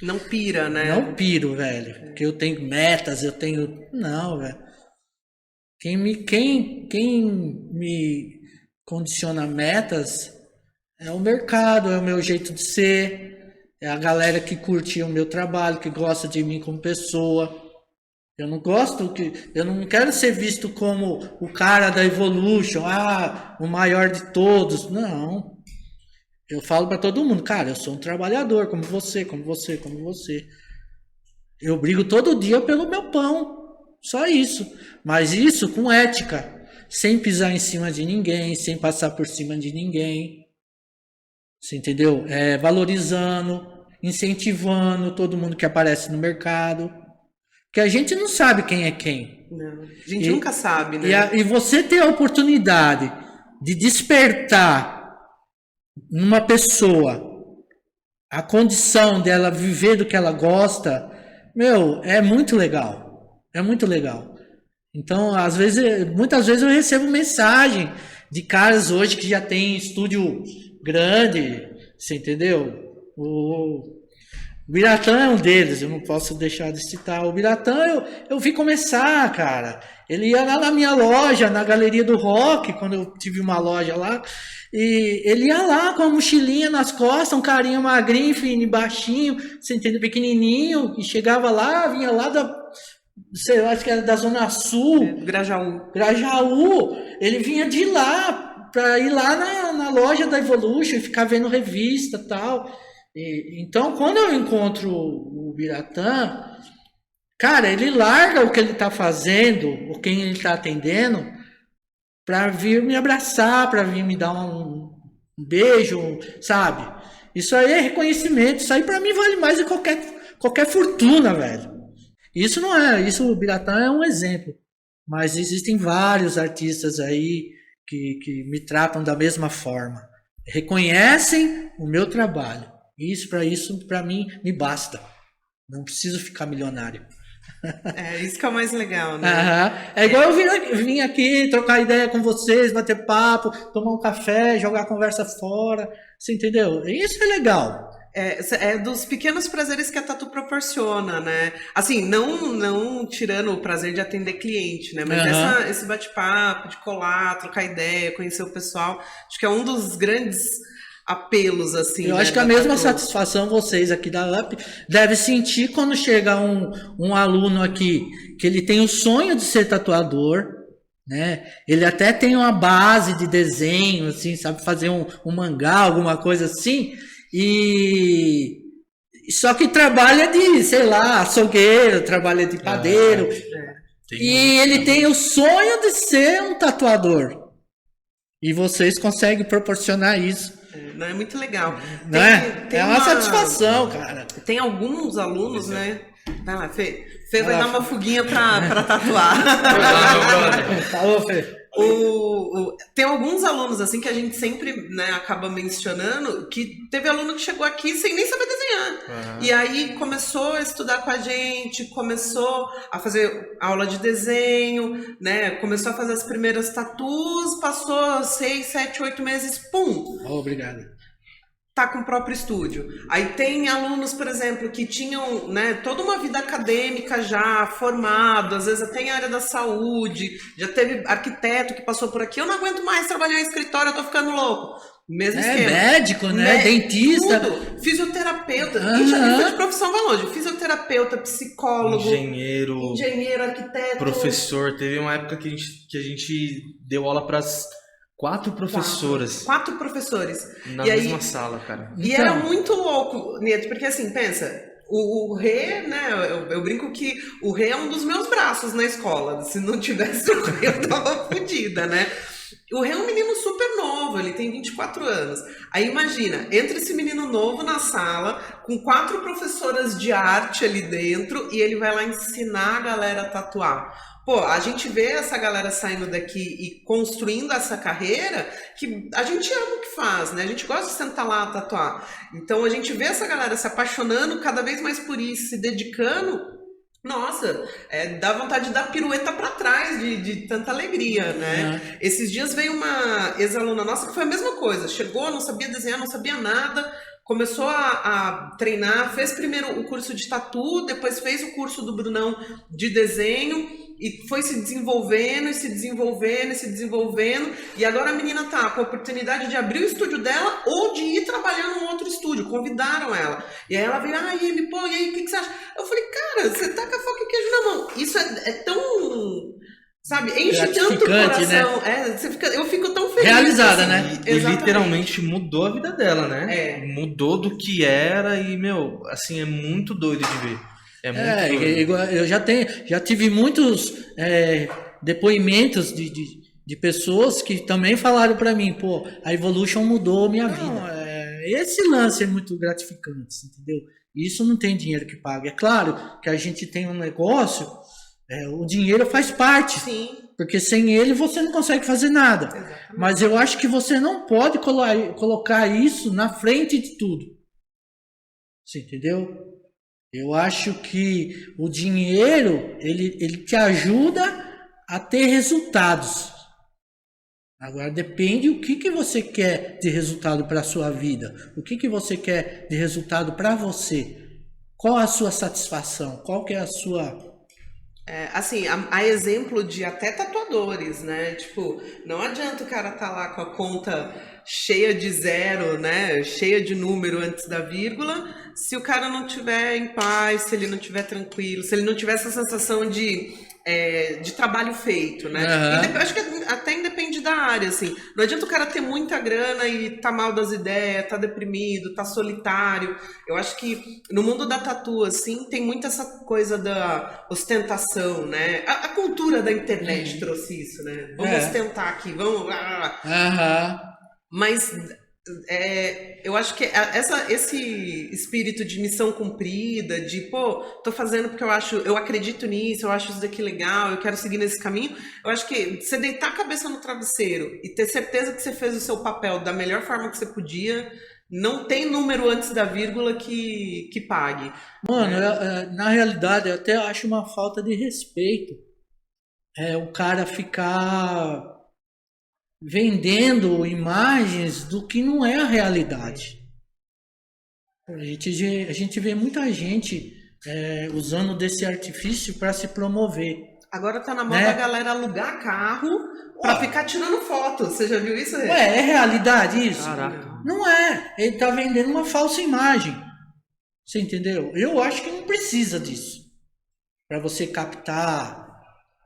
Não pira, né? Não piro, velho. Porque eu tenho metas, eu tenho... Não, velho. Quem me condiciona metas é o mercado, é o meu jeito de ser, é a galera que curte o meu trabalho, que gosta de mim como pessoa. Eu não quero ser visto como o cara da Evolution, o maior de todos. Não. Eu falo para todo mundo, cara, eu sou um trabalhador, como você. Eu brigo todo dia pelo meu pão. Só isso. Mas isso com ética. Sem pisar em cima de ninguém, sem passar por cima de ninguém. Você entendeu? Valorizando, incentivando todo mundo que aparece no mercado. Porque a gente não sabe quem é quem. Não, a gente nunca sabe, né? E você ter a oportunidade de despertar numa pessoa a condição dela viver do que ela gosta, é muito legal. É muito legal. Então, muitas vezes eu recebo mensagem de caras hoje que já tem estúdio grande, você entendeu? O Biratã é um deles, eu não posso deixar de citar. O Biratã, eu vi começar, cara. Ele ia lá na minha loja, na Galeria do Rock, quando eu tive uma loja lá, e ele ia lá com a mochilinha nas costas, um carinha magrinho, fininho, baixinho, você entende, pequenininho, e chegava lá, vinha lá sei lá, acho que era da Zona Sul. Grajaú. Ele vinha de lá, pra ir lá na loja da Evolution, e ficar vendo revista e tal. Então, quando eu encontro o Biratã, cara, ele larga o que ele tá fazendo, ou quem ele tá atendendo, pra vir me abraçar, pra vir me dar um beijo, sabe? Isso aí é reconhecimento, isso aí pra mim vale mais de qualquer fortuna, velho. Isso o Biratã é um exemplo. Mas existem vários artistas aí que me tratam da mesma forma. Reconhecem o meu trabalho. Isso para mim me basta. Não preciso ficar milionário. Isso que é o mais legal, né? É igual eu vim aqui trocar ideia com vocês, bater papo, tomar um café, jogar a conversa fora. Você entendeu? Isso é legal. É dos pequenos prazeres que a Tatu proporciona, né? Assim, não tirando o prazer de atender cliente, né? Mas esse bate-papo, de colar, trocar ideia, conhecer o pessoal, acho que é um dos grandes apelos, assim. Eu acho que a mesma satisfação vocês aqui da UP devem sentir quando chega um aluno aqui que ele tem o sonho de ser tatuador, né? Ele até tem uma base de desenho, assim, sabe fazer um mangá, alguma coisa assim, e só que trabalha de, sei lá, açougueiro, trabalha de padeiro, e ele tem o sonho de ser um tatuador. E vocês conseguem proporcionar isso. Não é muito legal. É uma satisfação, cara. Tem alguns alunos, né? Vai lá, Fê. Fê vai dar uma fuguinha pra tatuar. Falou, Fê. Tem alguns alunos, assim, que a gente sempre, né, acaba mencionando, que teve aluno que chegou aqui sem nem saber desenhar. E aí começou a estudar com a gente, começou a fazer aula de desenho, né? Começou a fazer as primeiras tatus, passou 6, 7, 8 meses, pum! Obrigado. tá com o próprio estúdio. Aí tem alunos, por exemplo, que tinham, né, toda uma vida acadêmica já formado, às vezes até em área da saúde, já teve arquiteto que passou por aqui, eu não aguento mais trabalhar em escritório, eu tô ficando louco. Mesmo esquema. Médico, né? Dentista. Tudo. Fisioterapeuta. Isso de profissão vai longe. Fisioterapeuta, psicólogo. Engenheiro, arquiteto. Professor. Teve uma época que a gente deu aula para 4 professoras. 4 professores. Na mesma sala, cara. E era muito louco, Nieto, porque assim, pensa, o Rê, né, eu brinco que o Rê é um dos meus braços na escola. Se não tivesse o Rê, eu tava fodida, né? O Rê é um menino super novo, ele tem 24 anos. Aí imagina, entra esse menino novo na sala, com 4 professoras de arte ali dentro, e ele vai lá ensinar a galera a tatuar. Pô, a gente vê essa galera saindo daqui e construindo essa carreira que a gente ama o que faz, né? A gente gosta de sentar lá a tatuar. Então a gente vê essa galera se apaixonando cada vez mais por isso, se dedicando. Nossa, dá vontade de dar pirueta pra trás de tanta alegria, né? Esses dias veio uma ex-aluna nossa que foi a mesma coisa. Chegou, não sabia desenhar, não sabia nada. Começou a treinar, fez primeiro o curso de tatu, depois fez o curso do Brunão de desenho e foi se desenvolvendo, e se desenvolvendo, e se desenvolvendo. E agora a menina tá com a oportunidade de abrir o estúdio dela ou de ir trabalhar num outro estúdio. Convidaram ela. E aí ela veio, ele, pô, e aí, o que você acha? Eu falei, cara, você tá com a faca e o queijo na mão. Isso é tão... Sabe, enche tanto o coração. Né? Eu fico tão feliz. Realizada, assim, né? E literalmente mudou a vida dela, né? Mudou do que era e, assim, é muito doido de ver. É muito doido. Eu já tive muitos depoimentos de pessoas que também falaram pra mim, pô, a Evolution mudou minha vida. Esse lance é muito gratificante, entendeu? Isso não tem dinheiro que pague. É claro que a gente tem um negócio... o dinheiro faz parte. Sim. Porque sem ele você não consegue fazer nada. Exatamente. Mas eu acho que você não pode colocar isso na frente de tudo. Você entendeu? Eu acho que o dinheiro ele te ajuda a ter resultados. Agora depende o que você quer de resultado para a sua vida. O que você quer de resultado para você. Qual a sua satisfação? Qual que é a sua... assim, a exemplo de até tatuadores, né? Tipo, não adianta o cara tá lá com a conta cheia de zero, né? Cheia de número antes da vírgula, se o cara não tiver em paz, se ele não tiver tranquilo, se ele não tiver essa sensação de trabalho feito, né? Uhum. Acho que até independe da área, assim. Não adianta o cara ter muita grana e tá mal das ideias, tá deprimido, tá solitário. Eu acho que no mundo da tatu, assim, tem muito essa coisa da ostentação, né? A cultura da internet trouxe isso, né? Vamos ostentar aqui, vamos... Mas... eu acho que esse espírito de missão cumprida, de pô, tô fazendo porque eu acredito nisso, eu acho isso daqui legal, eu quero seguir nesse caminho. Eu acho que você deitar a cabeça no travesseiro e ter certeza que você fez o seu papel da melhor forma que você podia, não tem número antes da vírgula que pague. Mano, na realidade, eu até acho uma falta de respeito o cara ficar vendendo imagens do que não é a realidade. A gente vê muita gente usando desse artifício para se promover. Agora tá na moda a galera alugar carro para ficar tirando foto. Você já viu isso? É realidade isso? Caraca. Não é. Ele tá vendendo uma falsa imagem. Você entendeu? Eu acho que não precisa disso. Para você captar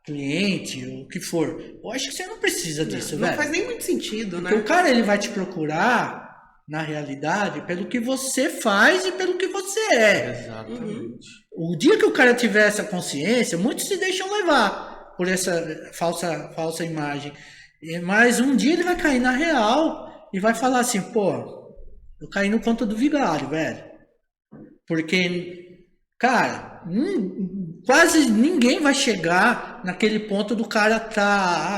cliente, ou o que for. Eu acho que você não precisa disso, velho. Não faz nem muito sentido, né? Porque o cara, ele vai te procurar, na realidade, pelo que você faz e pelo que você é. Exatamente. O dia que o cara tiver essa consciência, muitos se deixam levar por essa falsa imagem. Mas um dia ele vai cair na real e vai falar assim, pô, eu caí no conto do vigário, velho. Porque, cara, quase ninguém vai chegar naquele ponto do cara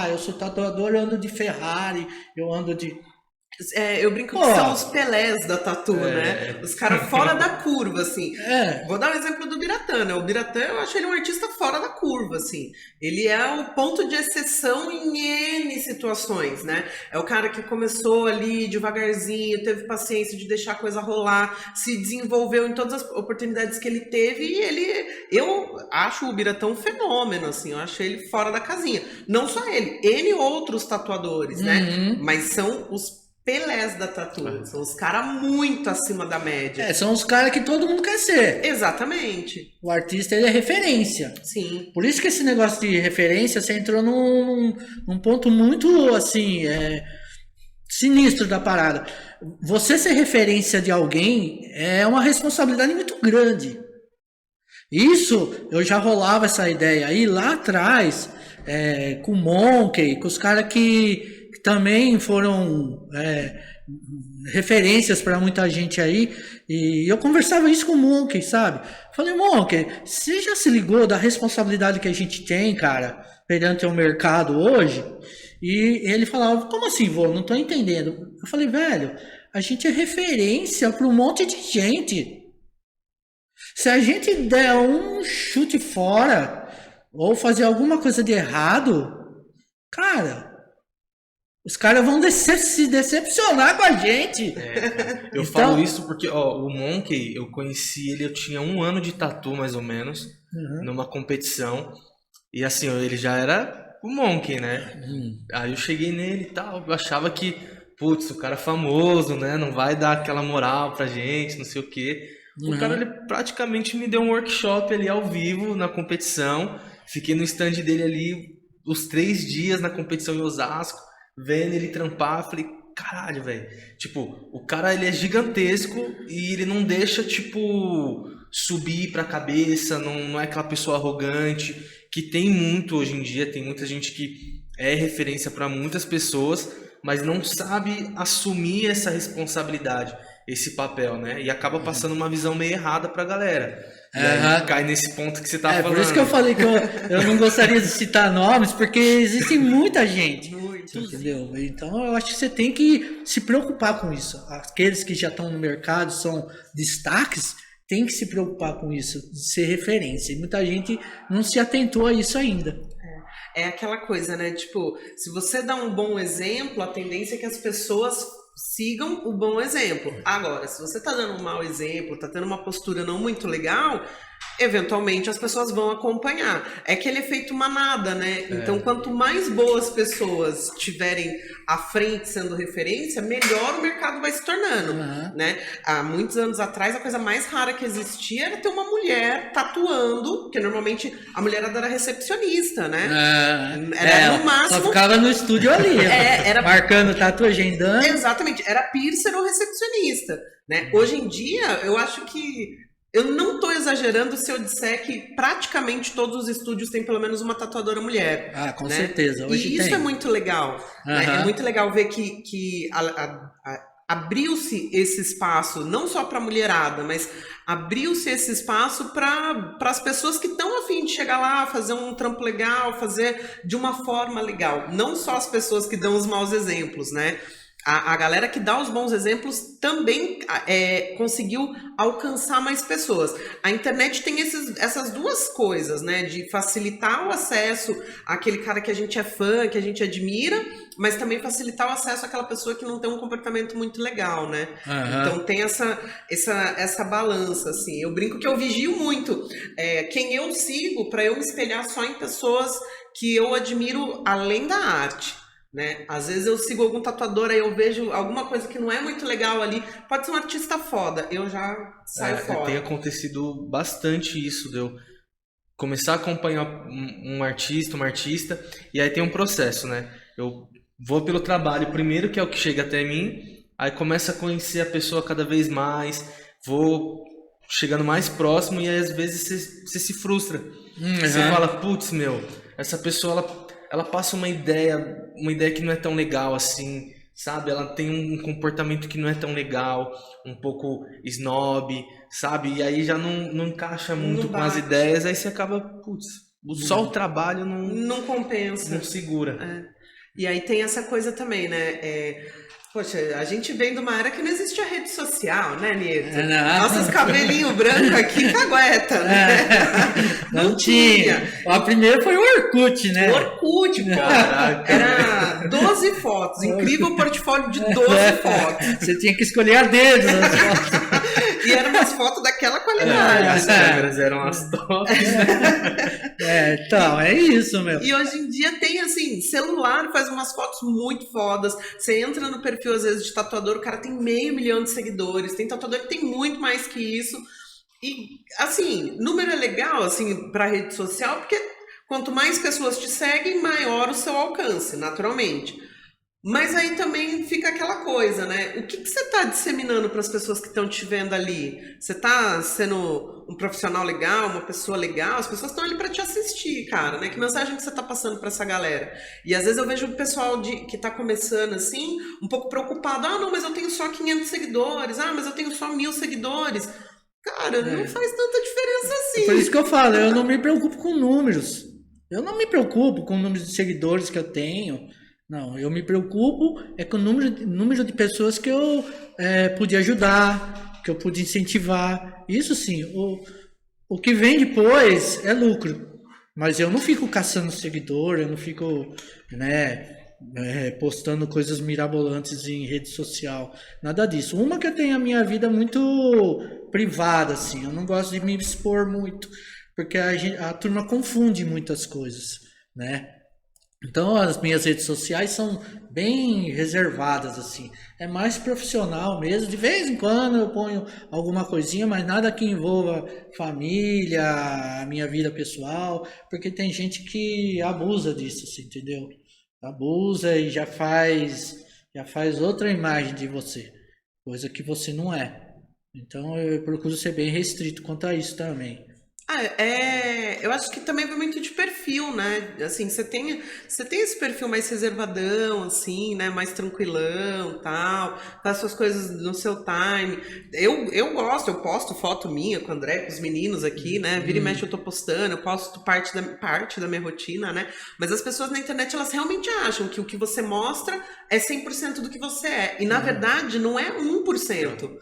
eu sou tatuador, eu ando de Ferrari, eu ando de... Eu brinco que são os Pelés da tatu, né? Os caras fora da curva, assim. Vou dar um exemplo do Biratã, né? O Biratã, eu acho ele um artista fora da curva, assim. Ele é o ponto de exceção em N situações, né? É o cara que começou ali devagarzinho, teve paciência de deixar a coisa rolar, se desenvolveu em todas as oportunidades que ele teve e eu acho o Biratã um fenômeno, assim. Eu acho ele fora da casinha. Não só ele, N outros tatuadores, né? Mas são os Pelés da tatu. São os caras muito acima da média. São os caras que todo mundo quer ser. Exatamente. O artista, ele é referência. Sim. Por isso que esse negócio de referência, você entrou num ponto muito, assim, sinistro da parada. Você ser referência de alguém é uma responsabilidade muito grande. Isso, eu já rolava essa ideia aí lá atrás, com o Monkey, com os caras que também foram referências para muita gente aí, e eu conversava isso com o Monkey, sabe? Falei, Monkey, você já se ligou da responsabilidade que a gente tem, cara, perante o mercado hoje? E ele falava, como assim, vô? Não tô entendendo. Eu falei, velho, a gente é referência para um monte de gente. Se a gente der um chute fora, ou fazer alguma coisa de errado, cara, os caras vão se decepcionar com a gente. Eu falo isso porque, o Monkey, eu conheci ele, eu tinha 1 ano de tatu, mais ou menos, numa competição. E assim, ele já era o Monkey, né? Aí eu cheguei nele e tal, eu achava que, putz, o cara é famoso, né? Não vai dar aquela moral pra gente, não sei o quê. O cara, ele praticamente me deu um workshop ali ao vivo, na competição. Fiquei no stand dele ali, os 3 dias na competição em Osasco, vendo ele trampar, falei, caralho, velho. Tipo, o cara, ele é gigantesco e ele não deixa, tipo, subir pra cabeça, não é aquela pessoa arrogante, que tem muito hoje em dia, tem muita gente que é referência pra muitas pessoas, mas não sabe assumir essa responsabilidade, esse papel, né? E acaba passando uma visão meio errada pra galera. E aí cai nesse ponto que você tá falando. Por isso que eu falei que eu não gostaria de citar nomes, porque existe muita gente. Entendeu? Então eu acho que você tem que se preocupar com isso. Aqueles que já estão no mercado, são destaques, tem que se preocupar com isso, de ser referência. E muita gente não se atentou a isso ainda. É aquela coisa, né? Tipo, se você dá um bom exemplo, a tendência é que as pessoas sigam o bom exemplo. Agora, se você tá dando um mau exemplo, tá tendo uma postura não muito legal, eventualmente as pessoas vão acompanhar. É aquele efeito manada, né? Então, quanto mais boas pessoas tiverem à frente sendo referência, melhor o mercado vai se tornando, né? Há muitos anos atrás, a coisa mais rara que existia era ter uma mulher tatuando, porque normalmente a mulherada era recepcionista, né? Era no máximo... Só ficava no estúdio ali, era marcando tatu, agendando. Exatamente, era piercer ou recepcionista, né? Hoje em dia, eu acho que eu não estou exagerando se eu disser que praticamente todos os estúdios têm pelo menos uma tatuadora mulher. Com né? certeza. Hoje e isso tem. é muito legal. Né? É muito legal ver que abriu-se esse espaço, não só para a mulherada, mas abriu-se esse espaço para as pessoas que estão a fim de chegar lá, fazer um trampo legal, fazer de uma forma legal. Não só as pessoas que dão os maus exemplos, né? A galera que dá os bons exemplos também conseguiu alcançar mais pessoas. A internet tem essas duas coisas, né? De facilitar o acesso àquele cara que a gente é fã, que a gente admira, mas também facilitar o acesso àquela pessoa que não tem um comportamento muito legal, né? Então tem essa balança, assim. Eu brinco que eu vigio muito quem eu sigo para eu me espelhar só em pessoas que eu admiro além da arte. Né? Às vezes eu sigo algum tatuador, aí eu vejo alguma coisa que não é muito legal ali, pode ser um artista foda, eu já saio fora. Tem acontecido bastante isso, de eu começar a acompanhar um artista, uma artista, e aí tem um processo, né? Eu vou pelo trabalho primeiro, que é o que chega até mim, aí começo a conhecer a pessoa cada vez mais, vou chegando mais próximo, e aí às vezes você se frustra. Você fala, putz, essa pessoa, ela passa uma ideia que não é tão legal assim, sabe? Ela tem um comportamento que não é tão legal, um pouco snob, sabe? E aí já não encaixa muito com as ideias, aí você acaba, putz, só o trabalho não compensa. Não segura. E aí tem essa coisa também, né? Poxa, a gente vem de uma era que não existia rede social, né, Nieto? Não. Nossos cabelinhos brancos aqui cagueta, né? Não tinha. A primeira foi o Orkut, né? O Orkut, pô. Caraca. Era 12 fotos. Incrível portfólio de 12 fotos. Você tinha que escolher a dedo nas fotos. E eram umas fotos daquela qualidade. As câmeras eram as tops. Então, é isso, meu. E hoje em dia tem, assim, celular faz umas fotos muito fodas. Você entra no perfil, às vezes, de tatuador, o cara tem 500 mil de seguidores. Tem tatuador que tem muito mais que isso. E, assim, número é legal, assim, pra rede social, porque quanto mais pessoas te seguem, maior o seu alcance, naturalmente. Mas aí também fica aquela coisa, né? O que você está disseminando para as pessoas que estão te vendo ali? Você está sendo um profissional legal, uma pessoa legal? As pessoas estão ali para te assistir, cara, né? Que mensagem que você está passando para essa galera? E às vezes eu vejo o pessoal que está começando assim, um pouco preocupado. Ah, não, mas eu tenho só 500 seguidores. Ah, mas eu tenho só 1000 seguidores. Cara, não faz tanta diferença assim. Por isso que eu falo, eu não me preocupo com números. Eu não me preocupo com o número de seguidores que eu tenho. Não, eu me preocupo com o número de pessoas que eu pude ajudar, que eu pude incentivar. Isso sim, o que vem depois é lucro. Mas eu não fico caçando seguidor, eu não fico postando coisas mirabolantes em rede social. Nada disso. Uma que eu tenho a minha vida muito privada, assim. Eu não gosto de me expor muito, porque a turma confunde muitas coisas, né? Então as minhas redes sociais são bem reservadas, assim. É mais profissional mesmo. De vez em quando eu ponho alguma coisinha, mas nada que envolva família, a minha vida pessoal, porque tem gente que abusa disso, assim, entendeu? Abusa e já faz outra imagem de você, coisa que você não é. Então eu procuro ser bem restrito quanto a isso também. Eu acho que também vai muito de perfil, né? Assim, você tem esse perfil mais reservadão, assim, né? Mais tranquilão, tal, faz suas coisas no seu time. Eu gosto, eu posto foto minha com o André, com os meninos aqui, né? Vira e mexe eu tô postando, eu posto parte da minha rotina, né? Mas as pessoas na internet, elas realmente acham que o que você mostra é 100% do que você é. E, na verdade, não é 1%,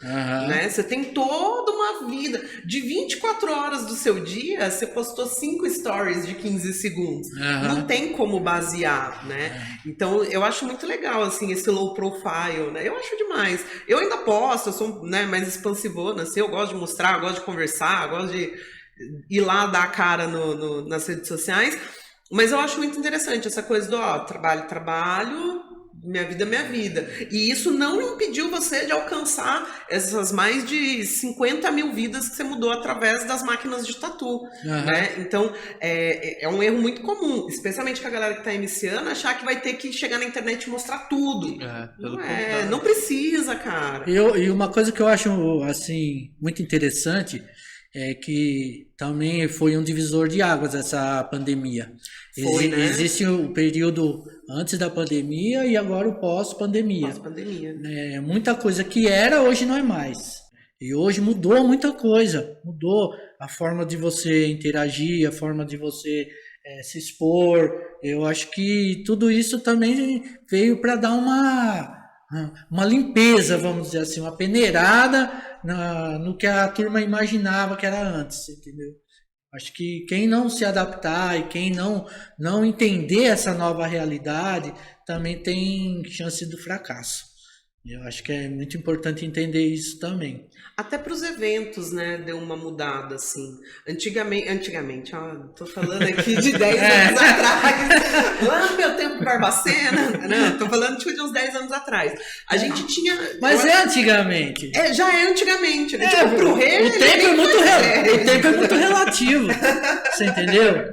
né? Você tem toda uma vida. De 24 horas do seu dia, você postou 5 stories de 15 segundos. Não tem como basear, né? Então, eu acho muito legal, assim, esse low profile, né? Eu acho demais. Eu ainda posto, eu sou, né, mais expansivona, assim, eu gosto de mostrar, eu gosto de conversar, eu gosto de ir lá dar a cara nas redes sociais. Mas eu acho muito interessante essa coisa do, trabalho, minha vida é minha vida. E isso não impediu você de alcançar essas mais de 50 mil vidas que você mudou através das máquinas de tatu, né? Então, é um erro muito comum, especialmente com a galera que tá iniciando, achar que vai ter que chegar na internet e mostrar tudo. Não precisa, cara. E uma coisa que eu acho, assim, muito interessante é que também foi um divisor de águas essa pandemia. Né? Existe o período antes da pandemia e agora o pós-pandemia. Pós-pandemia. Muita coisa que era, hoje não é mais. E hoje mudou muita coisa. Mudou a forma de você interagir, a forma de você se expor. Eu acho que tudo isso também veio para dar uma limpeza, vamos dizer assim, uma peneirada no que a turma imaginava que era antes, entendeu? Acho que quem não se adaptar e quem não entender essa nova realidade também tem chance do fracasso. Eu acho que é muito importante entender isso também. Até para os eventos, né, deu uma mudada, assim. Antigamente, tô falando aqui de 10 anos atrás. Lá no meu tempo Barbacena, não, tô falando tipo, de uns 10 anos atrás. A gente tinha... Mas antigamente. Já é antigamente. Né? Tipo, pro rei... O tempo é muito relativo. Você entendeu?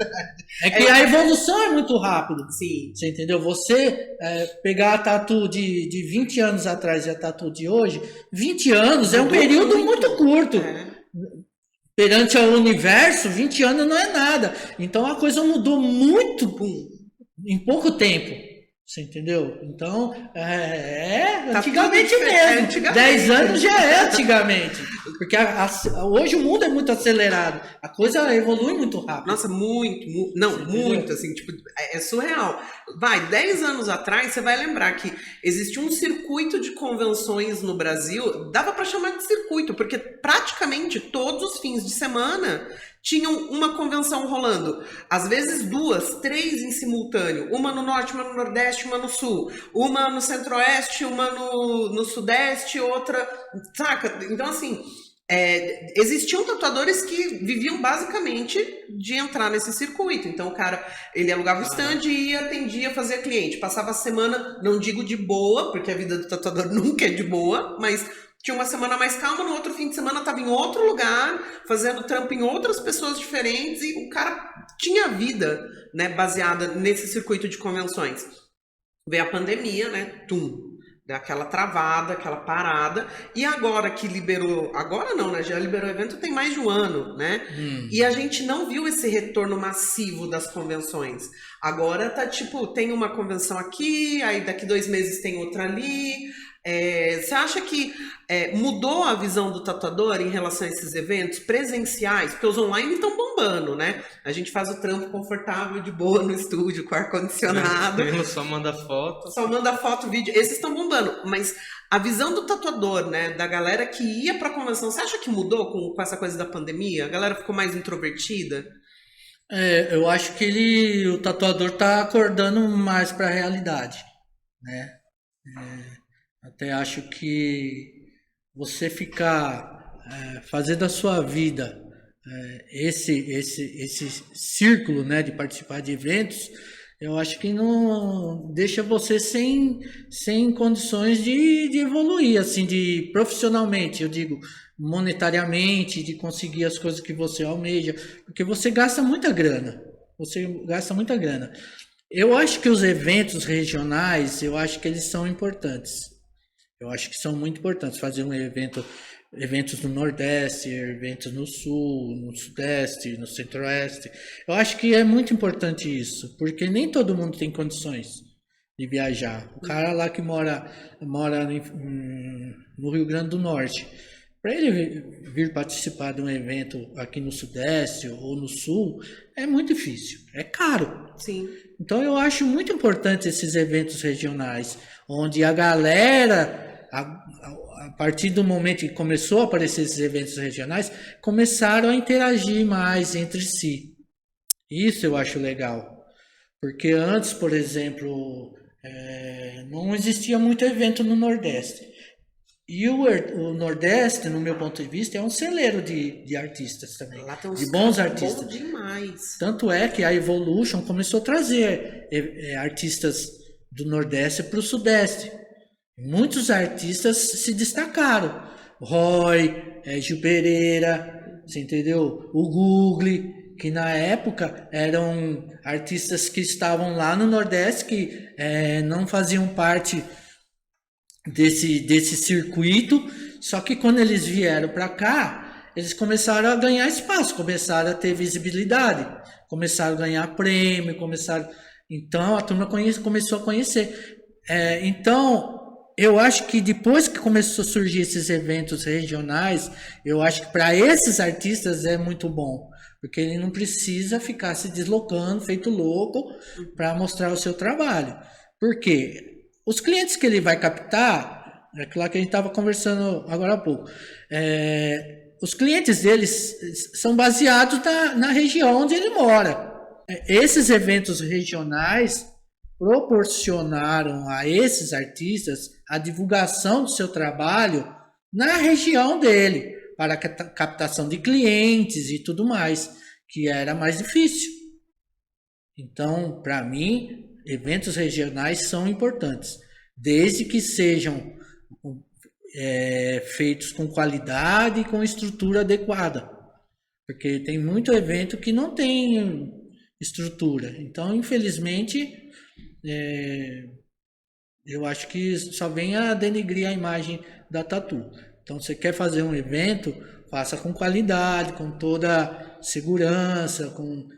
É que a evolução é muito rápida. Sim. Você entendeu? Você pegar a tatu de 20 anos atrás e a tatu de hoje, 20 anos é um período muito curto. Perante ao universo, 20 anos não é nada. Então a coisa mudou muito em pouco tempo. Você entendeu? Então, Tá antigamente tudo mesmo. diferente, antigamente. 10 anos já é antigamente. Porque hoje o mundo é muito acelerado. A coisa evolui muito rápido. Nossa, muito, assim, tipo, é surreal. 10 anos atrás, você vai lembrar que existia um circuito de convenções no Brasil, dava pra chamar de circuito, porque praticamente todos os fins de semana tinham uma convenção rolando. Às vezes 2, 3 em simultâneo. Uma no norte, uma no nordeste, uma no sul. Uma no centro-oeste, uma no sudeste, outra... Saca? Então, assim... existiam tatuadores que viviam basicamente de entrar nesse circuito. Então o cara, ele alugava o stand e ia, atendia, fazia cliente. Passava a semana, não digo de boa, porque a vida do tatuador nunca é de boa, mas tinha uma semana mais calma, no outro fim de semana estava em outro lugar, fazendo trampo em outras pessoas diferentes, e o cara tinha vida, né, baseada nesse circuito de convenções. Veio a pandemia, né? Aquela travada, aquela parada, e agora que liberou, agora não, né, já liberou o evento tem mais de um ano, né, e a gente não viu esse retorno massivo das convenções. Agora tá tipo, tem uma convenção aqui, aí daqui 2 meses tem outra ali. Você acha que mudou a visão do tatuador em relação a esses eventos presenciais? Porque os online estão bombando, né? A gente faz o trampo confortável, de boa, no estúdio, com ar-condicionado. Só manda foto. Só manda foto, vídeo. Esses estão bombando. Mas a visão do tatuador, né? Da galera que ia pra convenção, você acha que mudou com essa coisa da pandemia? A galera ficou mais introvertida? Eu acho que o tatuador tá acordando mais para a realidade, né? Até acho que você ficar fazendo da sua vida esse círculo, né, de participar de eventos, eu acho que não deixa você sem condições de evoluir, assim, de profissionalmente, eu digo, monetariamente, de conseguir as coisas que você almeja, porque você gasta muita grana. Eu acho que os eventos regionais, eu acho que eles são importantes. Eu acho que são muito importantes fazer eventos no Nordeste, eventos no Sul, no Sudeste, no Centro-Oeste. Eu acho que é muito importante isso, porque nem todo mundo tem condições de viajar. O cara lá que mora no Rio Grande do Norte, para ele vir participar de um evento aqui no Sudeste ou no Sul, é muito difícil, é caro. Sim. Então eu acho muito importante esses eventos regionais, onde a galera... A partir do momento que começou a aparecer esses eventos regionais, começaram a interagir mais entre si. Isso eu acho legal. Porque antes, por exemplo, não existia muito evento no Nordeste. E o Nordeste, no meu ponto de vista, é um celeiro de artistas também. Lá tem uns de bons artistas. Bom demais. Tanto é que a Evolution começou a trazer artistas do Nordeste para o Sudeste. Muitos artistas se destacaram. Roy, Gil Pereira, você entendeu? O Google, que na época eram artistas que estavam lá no Nordeste, que não faziam parte desse circuito, só que quando eles vieram para cá, eles começaram a ganhar espaço, começaram a ter visibilidade, começaram a ganhar prêmio, então a turma começou a conhecer. Então, eu acho que depois que começou a surgir esses eventos regionais, eu acho que para esses artistas é muito bom, porque ele não precisa ficar se deslocando, feito louco, para mostrar o seu trabalho. Por quê? Os clientes que ele vai captar, é claro que a gente estava conversando agora há pouco, os clientes deles são baseados na região onde ele mora. Esses eventos regionais proporcionaram a esses artistas a divulgação do seu trabalho na região dele, para a captação de clientes e tudo mais, que era mais difícil. Então, para mim, eventos regionais são importantes, desde que sejam feitos com qualidade e com estrutura adequada, porque tem muito evento que não tem estrutura. Então, infelizmente, eu acho que só vem a denegrir a imagem da tatu. Então, você quer fazer um evento, faça com qualidade, com toda segurança, com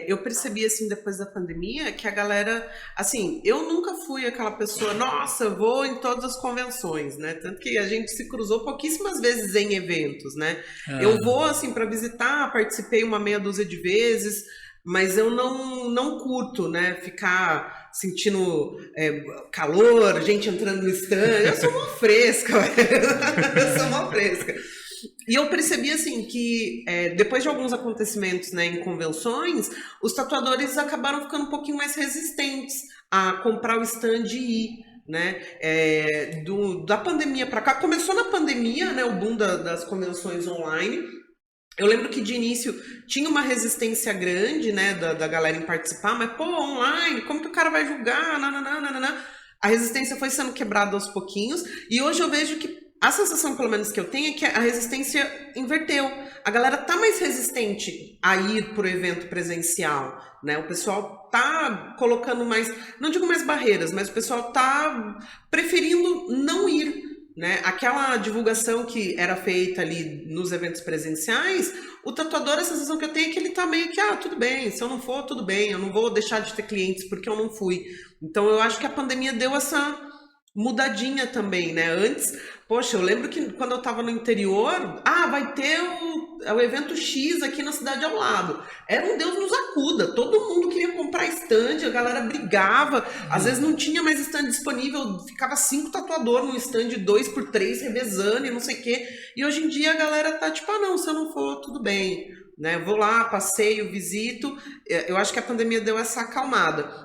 Eu percebi, assim, depois da pandemia, que a galera, assim, eu nunca fui aquela pessoa, nossa, eu vou em todas as convenções, né? Tanto que a gente se cruzou pouquíssimas vezes em eventos, né? Eu vou, assim, para visitar, participei uma meia dúzia de vezes, mas eu não curto, né? Ficar sentindo calor, gente entrando no stand. Eu sou uma fresca, eu sou uma fresca. E eu percebi, assim, que depois de alguns acontecimentos, né, em convenções, os tatuadores acabaram ficando um pouquinho mais resistentes a comprar o stand e ir, né? Da pandemia para cá, começou na pandemia, né, o boom das convenções online. Eu lembro que de início tinha uma resistência grande, né, da galera em participar, mas, pô, online, como que o cara vai julgar? Nananana. A resistência foi sendo quebrada aos pouquinhos, e hoje eu vejo que a sensação, pelo menos, que eu tenho é que a resistência inverteu. A galera tá mais resistente a ir pro evento presencial, né? O pessoal tá colocando mais, não digo mais barreiras, mas o pessoal tá preferindo não ir, né? Aquela divulgação que era feita ali nos eventos presenciais, o tatuador, a sensação que eu tenho é que ele tá meio que, tudo bem, se eu não for, tudo bem, eu não vou deixar de ter clientes porque eu não fui. Então eu acho que a pandemia deu essa mudadinha também, né? Antes, poxa, eu lembro que quando eu tava no interior, vai ter o evento X aqui na cidade ao lado. Era um Deus nos acuda, todo mundo queria comprar stand, a galera brigava, às vezes não tinha mais stand disponível, ficava 5 tatuadores num stand 2x3 revezando e não sei o quê. E hoje em dia a galera tá tipo, não, se eu não for, tudo bem, né? Vou lá, passeio, visito. Eu acho que a pandemia deu essa acalmada.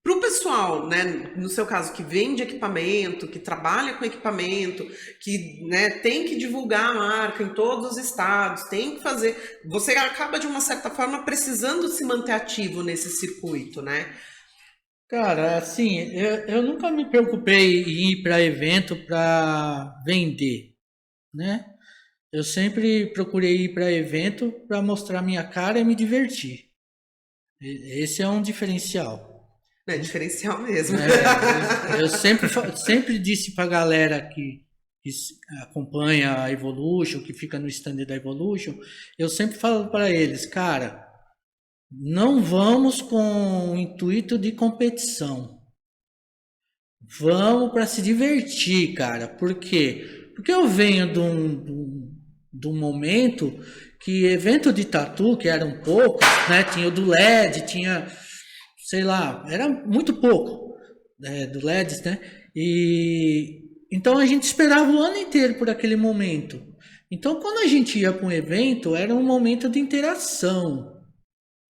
Para o pessoal, né, no seu caso, que vende equipamento, que trabalha com equipamento, que, né, tem que divulgar a marca em todos os estados, tem que fazer... Você acaba, de uma certa forma, precisando se manter ativo nesse circuito, né? Cara, assim, eu nunca me preocupei em ir para evento para vender, né? Eu sempre procurei ir para evento para mostrar minha cara e me divertir. Esse é um diferencial. É diferencial mesmo. Eu sempre disse pra galera que acompanha a Evolution, que fica no stand da Evolution, eu sempre falo para eles, cara, não vamos com o intuito de competição. Vamos para se divertir, cara. Por quê? Porque eu venho de um momento que evento de tatu, que eram poucos, né? Tinha o do LED, tinha... sei lá, era muito pouco do LEDs, né? E então a gente esperava o ano inteiro por aquele momento. Então quando a gente ia para um evento, era um momento de interação,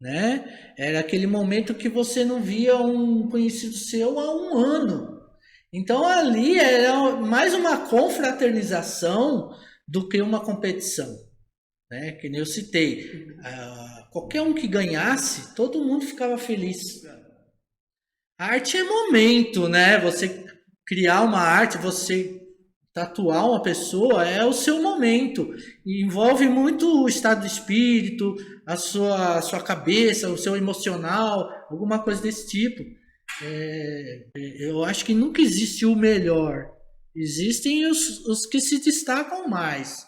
né? Era aquele momento que você não via um conhecido seu há um ano. Então ali era mais uma confraternização do que uma competição, né? Que nem eu citei. Qualquer um que ganhasse, todo mundo ficava feliz. A arte é momento, né? Você criar uma arte, você tatuar uma pessoa, é o seu momento. E envolve muito o estado de espírito, a sua cabeça, o seu emocional, alguma coisa desse tipo. Eu acho que nunca existe o melhor. Existem os que se destacam mais.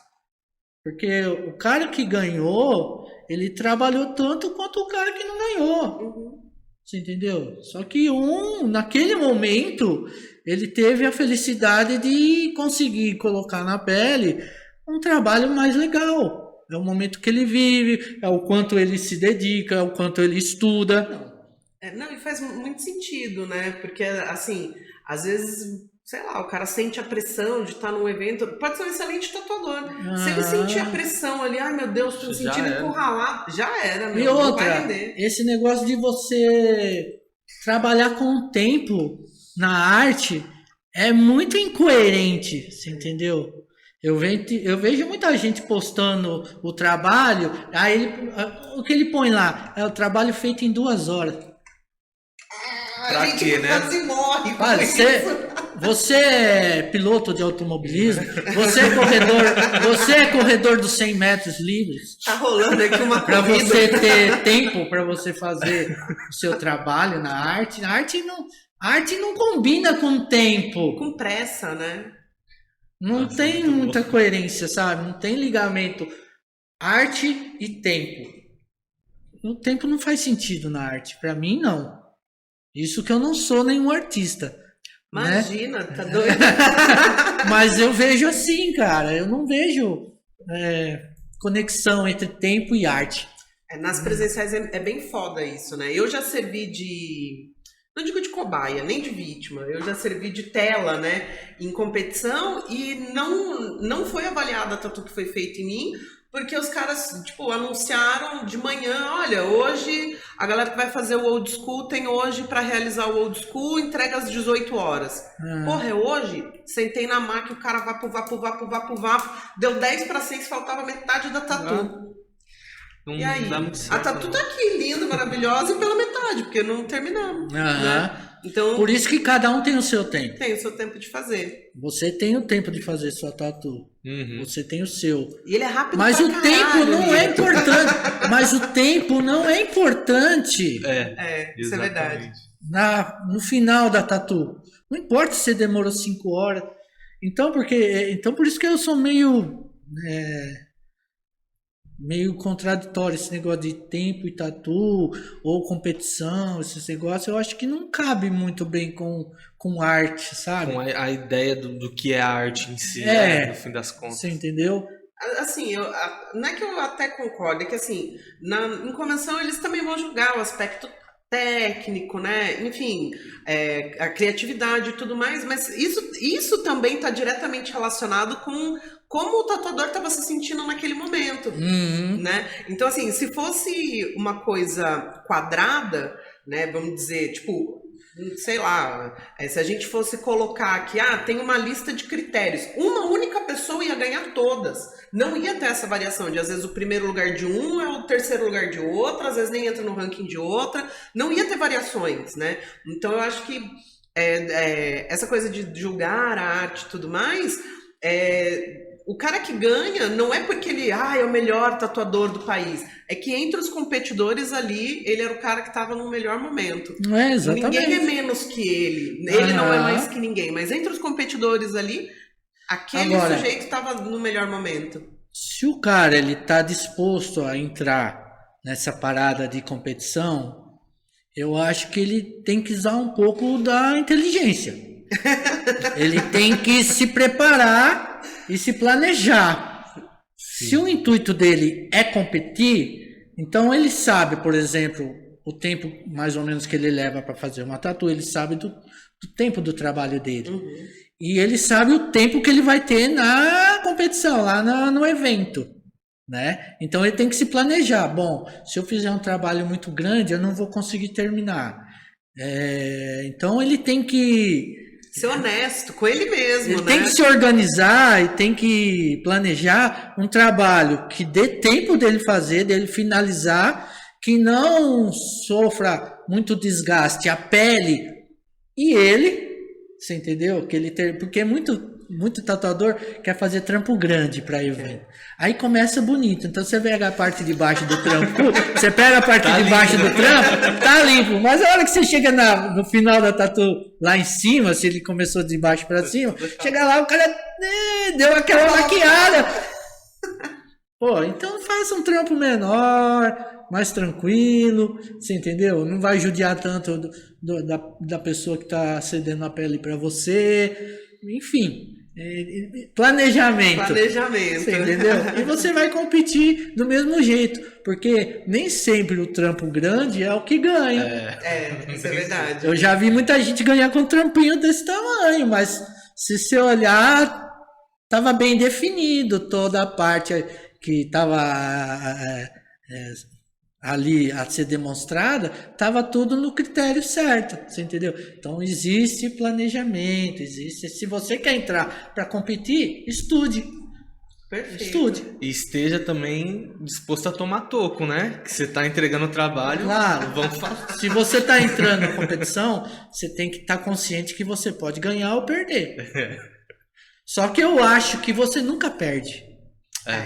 Porque o cara que ganhou, ele trabalhou tanto quanto o cara que não ganhou. Você entendeu? Só que naquele momento, ele teve a felicidade de conseguir colocar na pele um trabalho mais legal. É o momento que ele vive, é o quanto ele se dedica, é o quanto ele estuda. Não, e faz muito sentido, né? Porque, assim, às vezes... sei lá, o cara sente a pressão de estar num evento, pode ser um excelente tatuador. Se ele sentir a pressão ali, meu Deus, tô me sentindo encurralado, já era, meu. E outra, esse negócio de você trabalhar com o tempo na arte é muito incoerente, você entendeu? Eu vejo muita gente postando o trabalho, aí o que ele põe lá é o trabalho feito em 2 horas. A gente quê, né? Quase morre. Você é piloto de automobilismo, você é corredor dos 100 metros livres. Tá rolando aqui uma corrida. Para você ter tempo para você fazer o seu trabalho na arte. A arte não combina com tempo. Com pressa, né? Não tem muita coerência, sabe? Não tem ligamento arte e tempo. o tempo não faz sentido na arte. Pra mim, não. Isso que eu não sou nenhum artista. Imagina, né? Tá doido? Mas eu vejo assim, cara. Eu não vejo conexão entre tempo e arte. Nas presenciais é bem foda isso, né? Eu já servi não digo de cobaia, nem de vítima. Eu já servi de tela, né? Em competição e não foi avaliada a tatu que foi feita em mim, porque os caras, tipo, anunciaram de manhã, olha, hoje a galera que vai fazer o old school tem hoje pra realizar o old school, entrega às 18 horas. Porra, é hoje? Sentei na máquina, o cara vapo, deu 10/6, faltava metade da tatu. E aí, a tatu tá aqui, linda, maravilhosa, e pela metade, porque não terminamos. Né? Então, por isso que cada um tem o seu tempo. Tem o seu tempo de fazer. Você tem o tempo de fazer sua tatu. Você tem o seu. E ele é rápido mas pra o caralho, tempo não é importante. Mas o tempo não é importante. Isso é verdade. No final da tatu. Não importa se você demorou 5 horas. Então por isso que eu sou meio contraditório esse negócio de tempo e tatu ou competição, esses negócios. Eu acho que não cabe muito bem com arte, sabe? Com a ideia do que é a arte em si, no fim das contas. Você entendeu? Assim, não é que eu até concordo, é que assim, em convenção eles também vão julgar o aspecto técnico, né? Enfim, a criatividade e tudo mais, mas isso também está diretamente relacionado com como o tatuador estava se sentindo naquele momento, né? Então, assim, se fosse uma coisa quadrada, né? Vamos dizer, tipo, sei lá, se a gente fosse colocar aqui, tem uma lista de critérios, uma única pessoa ia ganhar todas. Não ia ter essa variação de, às vezes, o primeiro lugar de um é o terceiro lugar de outro, às vezes nem entra no ranking de outra. Não ia ter variações, né? Então, eu acho que essa coisa de julgar a arte e tudo mais, o cara que ganha não é porque ele é o melhor tatuador do país. É que entre os competidores ali, ele era o cara que estava no melhor momento. Exatamente. Ninguém é menos que ele. Ele não é mais que ninguém. Mas entre os competidores ali, aquele sujeito estava no melhor momento. Se o cara ele tá disposto a entrar nessa parada de competição, eu acho que ele tem que usar um pouco da inteligência. Ele tem que se preparar e se planejar. Sim. Se o intuito dele é competir, então ele sabe, por exemplo, o tempo mais ou menos que ele leva para fazer uma tatu, ele sabe do tempo do trabalho dele. E ele sabe o tempo que ele vai ter na competição, lá no evento, né? Então ele tem que se planejar. Bom, se eu fizer um trabalho muito grande, eu não vou conseguir terminar. Então ele tem que ser honesto com ele mesmo, ele tem que se organizar e tem que planejar um trabalho que dê tempo dele fazer, dele finalizar, que não sofra muito desgaste a pele e ele, você entendeu? Porque muito tatuador quer fazer trampo grande para evento. Aí começa bonito. Então você pega a parte de baixo do trampo, você pega a parte de baixo do trampo, tá limpo. Mas a hora que você chega no final da tatu lá em cima, se ele começou de baixo para cima, chega lá, o cara deu aquela maquiada. Pô, então faça um trampo menor, mais tranquilo, você entendeu? Não vai judiar tanto da pessoa que tá cedendo a pele para você. Enfim, planejamento. Você entendeu? E você vai competir do mesmo jeito, porque nem sempre o trampo grande é o que ganha. Isso é verdade. Eu já vi muita gente ganhar com um trampinho desse tamanho, mas se você olhar, estava bem definido toda a parte que estava ali a ser demonstrada, estava tudo no critério certo, você entendeu? Então existe planejamento, se você quer entrar para competir, estude. Perfeito. Estude. E esteja também disposto a tomar toco, né? Que você está entregando o trabalho. Claro. Se você está entrando na competição, você tem que estar consciente que você pode ganhar ou perder. Só que eu acho que você nunca perde.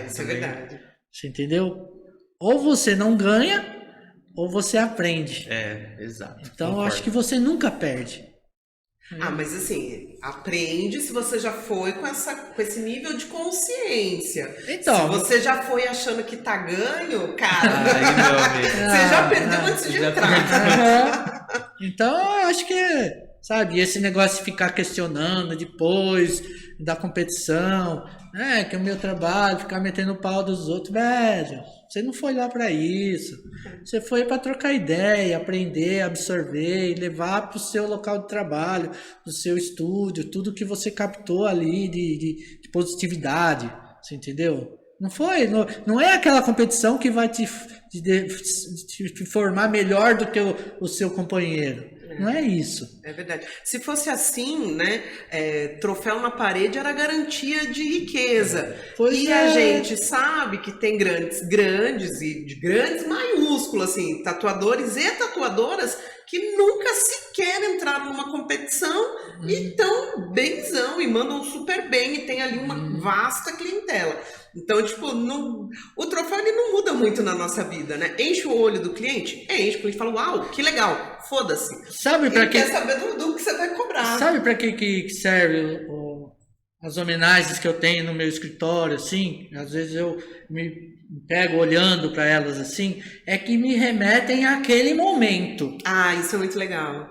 Isso é verdade. Você entendeu? Ou você não ganha, ou você aprende. Exato. Então eu acho que você nunca perde. Mas assim, aprende se você já foi com esse nível de consciência. Então, se você já foi achando que tá ganho, cara, Aí, meu amigo. você já perdeu antes de entrar. Então, eu acho que, sabe, esse negócio de ficar questionando depois da competição, que o meu trabalho, ficar metendo o pau dos outros, velho, você não foi lá para isso. Você foi para trocar ideia, aprender, absorver e levar para o seu local de trabalho, para o seu estúdio, tudo que você captou ali de positividade, você entendeu? Não é aquela competição que vai te formar melhor do que o seu companheiro. Não é isso. É verdade. Se fosse assim, né, troféu na parede era garantia de riqueza. A gente sabe que tem grandes e de grandes maiúsculos, assim, tatuadores e tatuadoras que nunca sequer entraram numa competição e tão benzão e mandam super bem e tem ali uma vasta clientela. Então, tipo, o troféu ele não muda muito na nossa vida, né? Enche o olho do cliente? Enche, o cliente fala, uau, que legal, foda-se. Sabe pra quer saber do que você vai cobrar. Sabe pra que serve as homenagens que eu tenho no meu escritório, assim? Às vezes eu me pego olhando pra elas, assim, é que me remetem àquele momento. Isso é muito legal.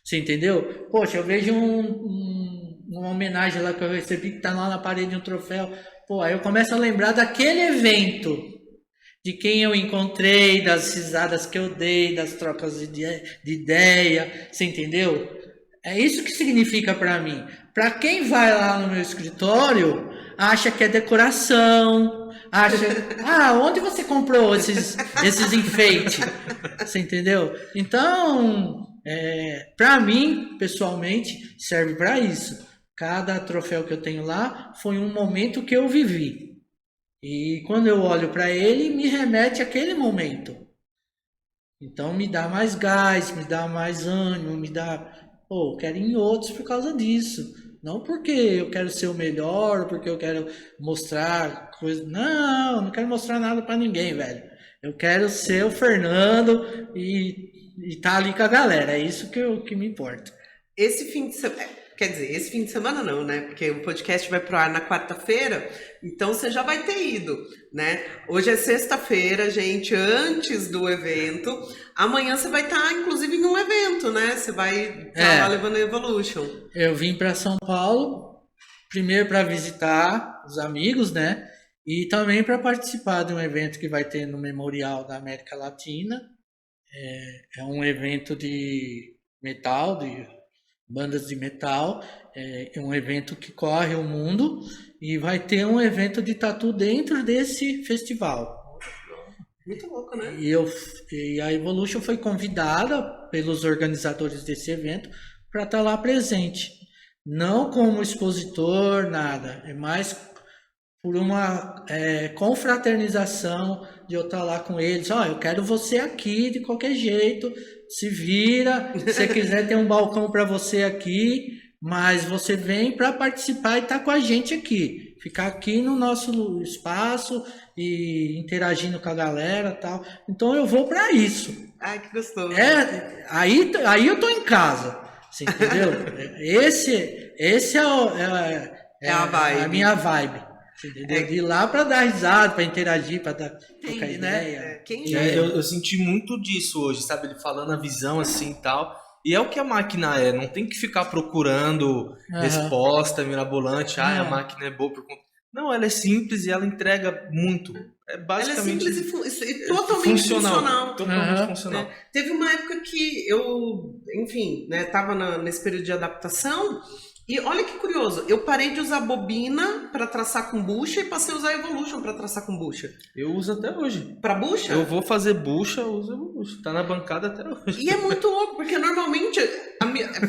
Você entendeu? Poxa, eu vejo uma homenagem lá que eu recebi que tá lá na parede um troféu. Pô, aí eu começo a lembrar daquele evento, de quem eu encontrei, das risadas que eu dei, das trocas de ideia, você entendeu? É isso que significa para mim. Para quem vai lá no meu escritório, acha que é decoração, onde você comprou esses enfeites? Você entendeu? Então, para mim, pessoalmente, serve para isso. Cada troféu que eu tenho lá foi um momento que eu vivi. E quando eu olho para ele, me remete àquele momento. Então me dá mais gás, me dá mais ânimo, eu quero ir em outros por causa disso. Não porque eu quero ser o melhor, porque eu quero mostrar coisa. Não quero mostrar nada para ninguém, velho. Eu quero ser o Fernando e tá ali com a galera. É isso que me importa. Esse fim de semana... Quer dizer, esse fim de semana não, né? Porque o podcast vai pro ar na quarta-feira, então você já vai ter ido, né? Hoje é sexta-feira, gente, antes do evento. Amanhã você vai estar, inclusive, em um evento, né? Você vai estar lá levando a Evolution. Eu vim para São Paulo, primeiro para visitar os amigos, né? E também para participar de um evento que vai ter no Memorial da América Latina. É um evento de metal, de bandas de metal, é um evento que corre o mundo e vai ter um evento de tatu dentro desse festival. Muito louco, né? E a Evolution foi convidada pelos organizadores desse evento para estar lá presente. Não como expositor, nada. É mais por uma confraternização de eu estar lá com eles. Eu quero você aqui de qualquer jeito. Se vira, se você quiser ter um balcão para você aqui, mas você vem para participar e tá com a gente aqui, ficar aqui no nosso espaço e interagindo com a galera e tal. Então eu vou para isso. Ai, que gostoso. Aí eu tô em casa, você entendeu? Esse é a vibe. A minha vibe. De ir lá para dar risada, para interagir, para trocar ideia. Eu senti muito disso hoje, sabe? Ele falando a visão assim e tal. E é o que a máquina é, não tem que ficar procurando resposta mirabolante. A máquina é boa por conta. Não, ela é simples e ela entrega muito. É basicamente. Ela é simples e totalmente funcional. Totalmente funcional. Teve uma época que eu, enfim, né, tava nesse período de adaptação. E olha que curioso, eu parei de usar bobina para traçar com bucha e passei a usar Evolution para traçar com bucha. Eu uso até hoje. Para bucha? Eu vou fazer bucha, eu uso Evolution. Tá na bancada até hoje. E é muito louco, porque normalmente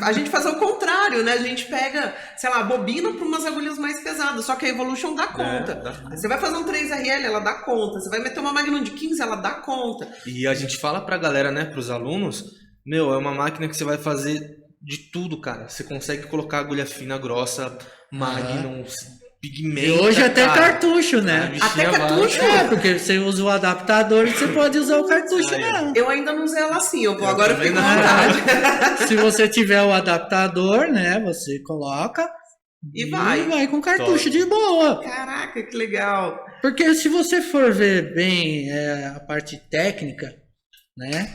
a gente faz o contrário, né? A gente pega, sei lá, a bobina para umas agulhas mais pesadas, só que a Evolution dá conta. Você vai fazer um 3RL, ela dá conta. Você vai meter uma Magnum de 15, ela dá conta. E a gente fala pra galera, né, pros alunos, é uma máquina que você vai fazer de tudo, cara. Você consegue colocar agulha fina, grossa, Magnum, pigmenta. E hoje até cartucho, né? Até cartucho? Porque você usa o adaptador e você pode usar o cartucho mesmo. Eu ainda não usei ela assim, agora eu fico com vontade. Se você tiver o adaptador, né, você coloca e vai com cartucho de boa. Caraca, que legal. Porque se você for ver bem a parte técnica, né,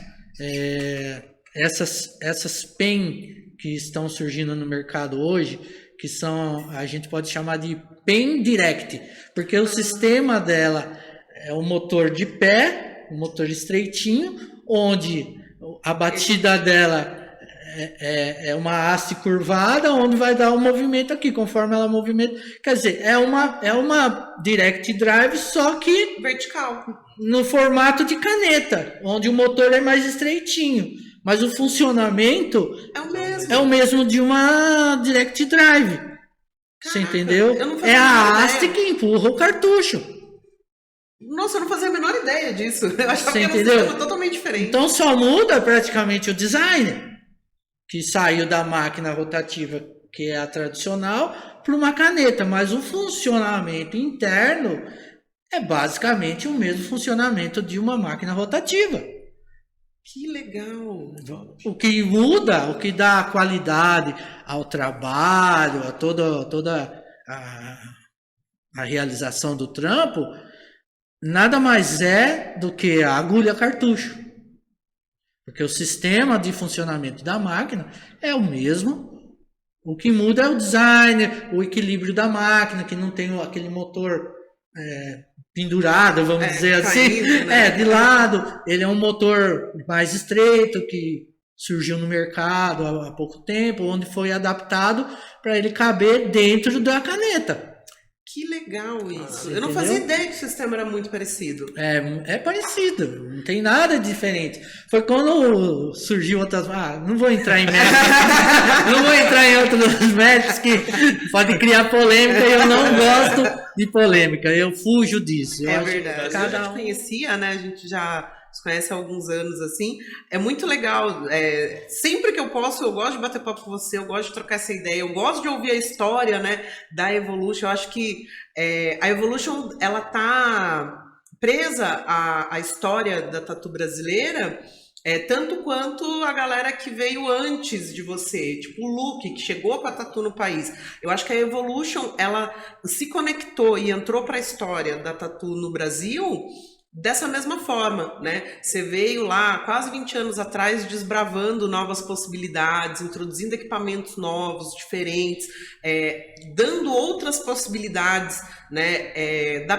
essas PEN que estão surgindo no mercado hoje, que são, a gente pode chamar de PEN Direct, porque o sistema dela é um motor de pé, um motor estreitinho, onde a batida dela é uma haste curvada, onde vai dar um movimento aqui, conforme ela movimenta. Quer dizer, é uma Direct Drive, só que vertical, no formato de caneta, onde o motor é mais estreitinho. Mas o funcionamento é o mesmo de uma Direct Drive. Caraca, você entendeu? É a haste que empurra o cartucho. Nossa, eu não fazia a menor ideia disso. Eu achava você que era um sistema totalmente diferente. Então só muda praticamente o design, que saiu da máquina rotativa, que é a tradicional, para uma caneta. Mas o funcionamento interno é basicamente o mesmo funcionamento de uma máquina rotativa. Que legal! O que muda, o que dá qualidade ao trabalho, a toda a realização do trampo, nada mais é do que a agulha cartucho. Porque o sistema de funcionamento da máquina é o mesmo. O que muda é o design, o equilíbrio da máquina, que não tem aquele motor pendurado, vamos dizer assim, caindo, né? De lado. Ele é um motor mais estreito que surgiu no mercado há pouco tempo, onde foi adaptado para ele caber dentro da caneta. Que legal isso. Eu Entendeu? não fazia ideia que o sistema era muito parecido. É parecido, não tem nada diferente. Foi quando surgiu outras... não vou entrar em méritos. Não vou entrar em outros méritos que pode criar polêmica e eu não gosto de polêmica. Eu fujo disso. Eu verdade. Cada eu já te conhecia, né? A gente já se conhece há alguns anos, assim. É muito legal. Sempre que eu posso, eu gosto de bater papo com você, eu gosto de trocar essa ideia, eu gosto de ouvir a história, né, da Evolution. Eu acho que a Evolution, ela tá presa à história da tatu brasileira, tanto quanto a galera que veio antes de você, tipo o Luke, que chegou com a tatu no país. Eu acho que a Evolution, ela se conectou e entrou para a história da tatu no Brasil dessa mesma forma, né? Você veio lá quase 20 anos atrás desbravando novas possibilidades, introduzindo equipamentos novos, diferentes, dando outras possibilidades, né? Dá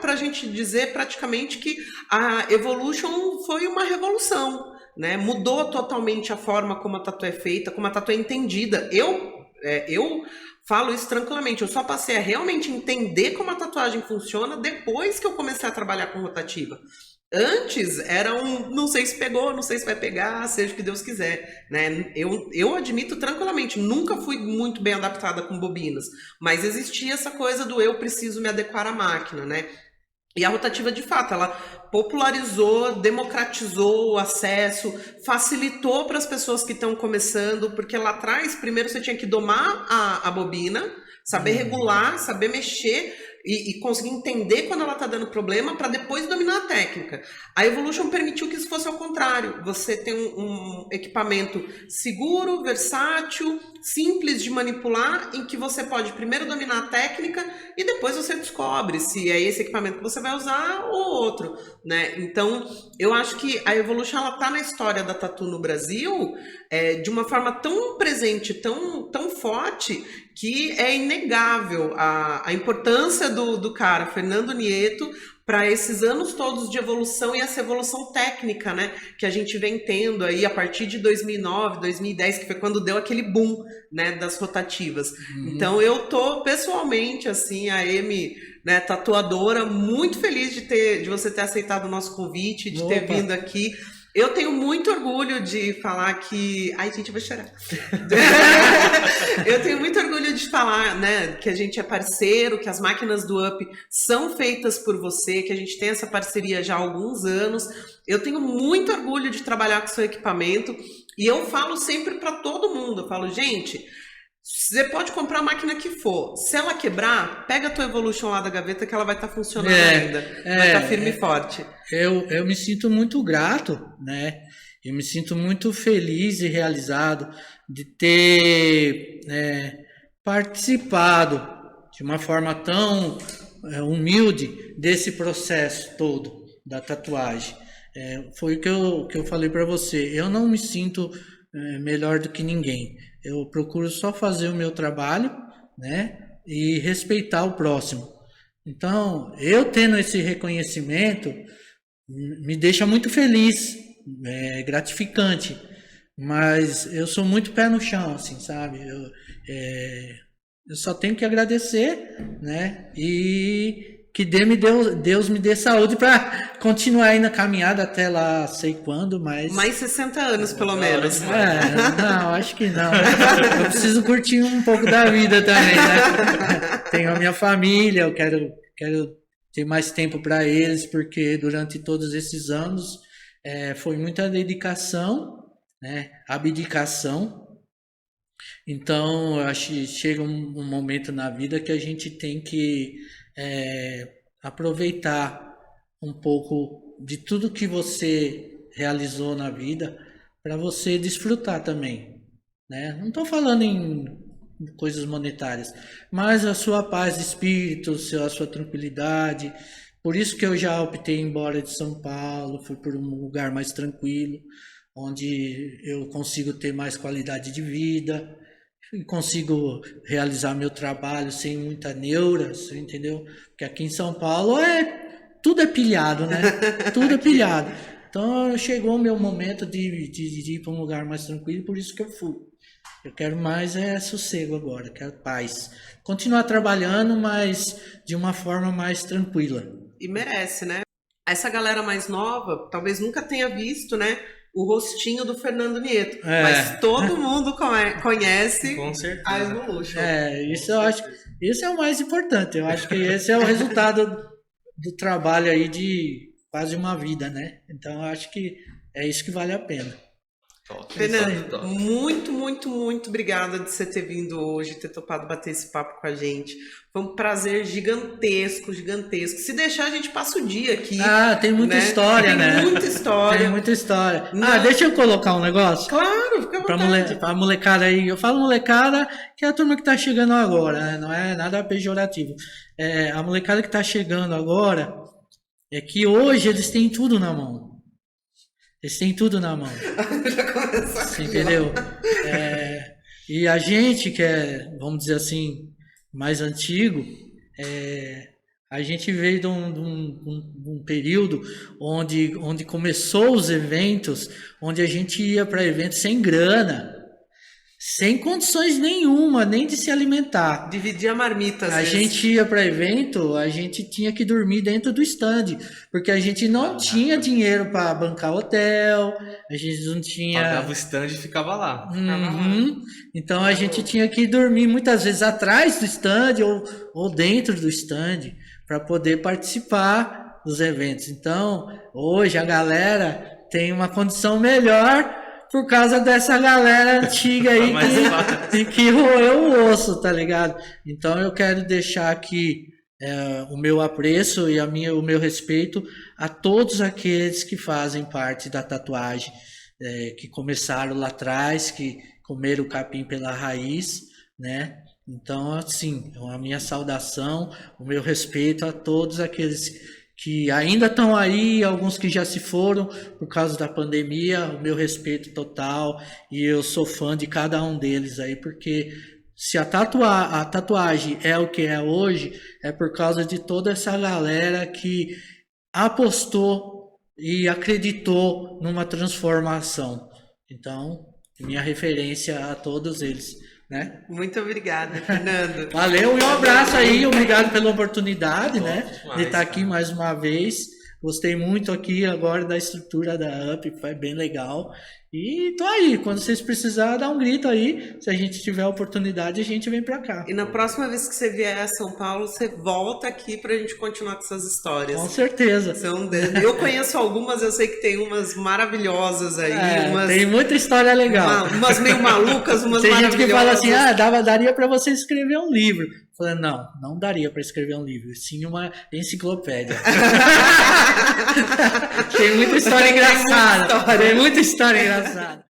pra gente dizer praticamente que a Evolution foi uma revolução, né? Mudou totalmente a forma como a tatu é feita, como a tatu é entendida. Eu falo isso tranquilamente, eu só passei a realmente entender como a tatuagem funciona depois que eu comecei a trabalhar com rotativa. Antes era não sei se pegou, não sei se vai pegar, seja o que Deus quiser, né? Eu admito tranquilamente, nunca fui muito bem adaptada com bobinas, mas existia essa coisa do eu preciso me adequar à máquina, né? E a rotativa, de fato, ela popularizou, democratizou o acesso, facilitou para as pessoas que estão começando, porque lá atrás, primeiro você tinha que domar a bobina, saber regular, saber mexer e conseguir entender quando ela está dando problema para depois dominar a técnica. A Evolution permitiu que isso fosse ao contrário. Você tem um equipamento seguro, versátil, simples de manipular, em que você pode primeiro dominar a técnica e depois você descobre se é esse equipamento que você vai usar ou outro, né? Então, eu acho que a Evolution está na história da tatu no Brasil de uma forma tão presente, tão forte, que é inegável a importância do cara, Fernando Nieto, para esses anos todos de evolução e essa evolução técnica, né, que a gente vem tendo aí a partir de 2009, 2010, que foi quando deu aquele boom, né, das rotativas. Então eu tô pessoalmente, assim, a Amy, né, tatuadora, muito feliz de você ter aceitado o nosso convite, de ter vindo aqui. Eu tenho muito orgulho de falar que... Ai, gente, eu vou chorar. Eu tenho muito orgulho de falar, né, que a gente é parceiro, que as máquinas do Up são feitas por você, que a gente tem essa parceria já há alguns anos. Eu tenho muito orgulho de trabalhar com o seu equipamento e eu falo sempre para todo mundo, eu falo, gente... Você pode comprar a máquina que for. Se ela quebrar, pega a tua Evolution lá da gaveta que ela vai estar funcionando ainda. Vai estar firme e forte. Eu me sinto muito grato, né? Eu me sinto muito feliz e realizado de ter participado de uma forma tão humilde desse processo todo da tatuagem. Foi o que eu falei para você. Eu não me sinto melhor do que ninguém. Eu procuro só fazer o meu trabalho, né? E respeitar o próximo. Então, eu tendo esse reconhecimento me deixa muito feliz, gratificante. Mas eu sou muito pé no chão, assim, sabe? Eu só tenho que agradecer, né? E que Deus me dê saúde para continuar aí na caminhada até lá, sei quando, mas... Mais 60 anos, pelo menos. Não, acho que não. Eu preciso curtir um pouco da vida também, né? Tenho a minha família, eu quero ter mais tempo para eles, porque durante todos esses anos foi muita dedicação, né? Abdicação. Então, eu acho que chega um momento na vida que a gente tem que aproveitar um pouco de tudo que você realizou na vida para você desfrutar também, né? Não estou falando em coisas monetárias, mas a sua paz de espírito, a sua tranquilidade. Por isso que eu já optei em ir embora de São Paulo, fui por um lugar mais tranquilo, onde eu consigo ter mais qualidade de vida, consigo realizar meu trabalho sem muita neura, você entendeu? Porque aqui em São Paulo tudo é pilhado, né? Tudo é pilhado. Então chegou o meu momento de ir para um lugar mais tranquilo, por isso que eu fui. Eu quero mais sossego agora, quero paz. Continuar trabalhando, mas de uma forma mais tranquila. E merece, né? Essa galera mais nova talvez nunca tenha visto, né? O rostinho do Fernando Nieto. Mas todo mundo conhece a Evolution. Isso eu acho. Isso é o mais importante. Eu acho que esse é o resultado do trabalho aí de quase uma vida, né? Então eu acho que é isso que vale a pena. Fernando, muito, muito, muito obrigada de você ter vindo hoje, ter topado bater esse papo com a gente. Foi um prazer gigantesco, gigantesco. Se deixar, a gente passa o dia aqui. Tem muita história, né? Tem muita história. Tem muita história. Deixa eu colocar um negócio? Claro, fica à vontade. Pra molecada aí. Eu falo molecada, que é a turma que tá chegando agora, né? Não é nada pejorativo. A molecada que tá chegando agora é que hoje eles têm tudo na mão. Eles têm tudo na mão. Você entendeu? E a gente que vamos dizer assim, mais antigo, a gente veio de um período onde começou os eventos, onde a gente ia para eventos sem grana, sem condições nenhuma, nem de se alimentar. Dividir a marmita, às vezes. A gente ia para evento, a gente tinha que dormir dentro do stand, porque a gente não tinha dinheiro para bancar hotel, a gente não tinha... Pagava o stand e ficava lá. Então a gente tinha que dormir muitas vezes atrás do stand ou dentro do stand para poder participar dos eventos. Então, hoje a galera tem uma condição melhor por causa dessa galera antiga aí que roeu o osso, tá ligado? Então eu quero deixar aqui o meu apreço e o meu respeito a todos aqueles que fazem parte da tatuagem, que começaram lá atrás, que comeram o capim pela raiz, né? Então, assim, a minha saudação, o meu respeito a todos aqueles que ainda estão aí, alguns que já se foram por causa da pandemia, o meu respeito total, e eu sou fã de cada um deles aí, porque se a tatuagem é o que é hoje, é por causa de toda essa galera que apostou e acreditou numa transformação. Então, minha referência a todos eles, né? Muito obrigada, Fernando. Valeu, e um abraço aí, obrigado pela oportunidade, né, de estar aqui mais uma vez. Gostei muito aqui agora da estrutura da UP, foi bem legal. E tô aí, quando vocês precisarem, dá um grito aí. Se a gente tiver a oportunidade, a gente vem pra cá. E na próxima vez que você vier a São Paulo, você volta aqui pra gente continuar com essas histórias. Com certeza. Eu conheço algumas, eu sei que tem umas maravilhosas aí. Tem muita história legal. Umas meio malucas, umas tem maravilhosas. Tem gente que fala assim, daria pra você escrever um livro. Falei, não daria para escrever um livro, sim uma enciclopédia. Tem muita história engraçada. Tem muita história engraçada.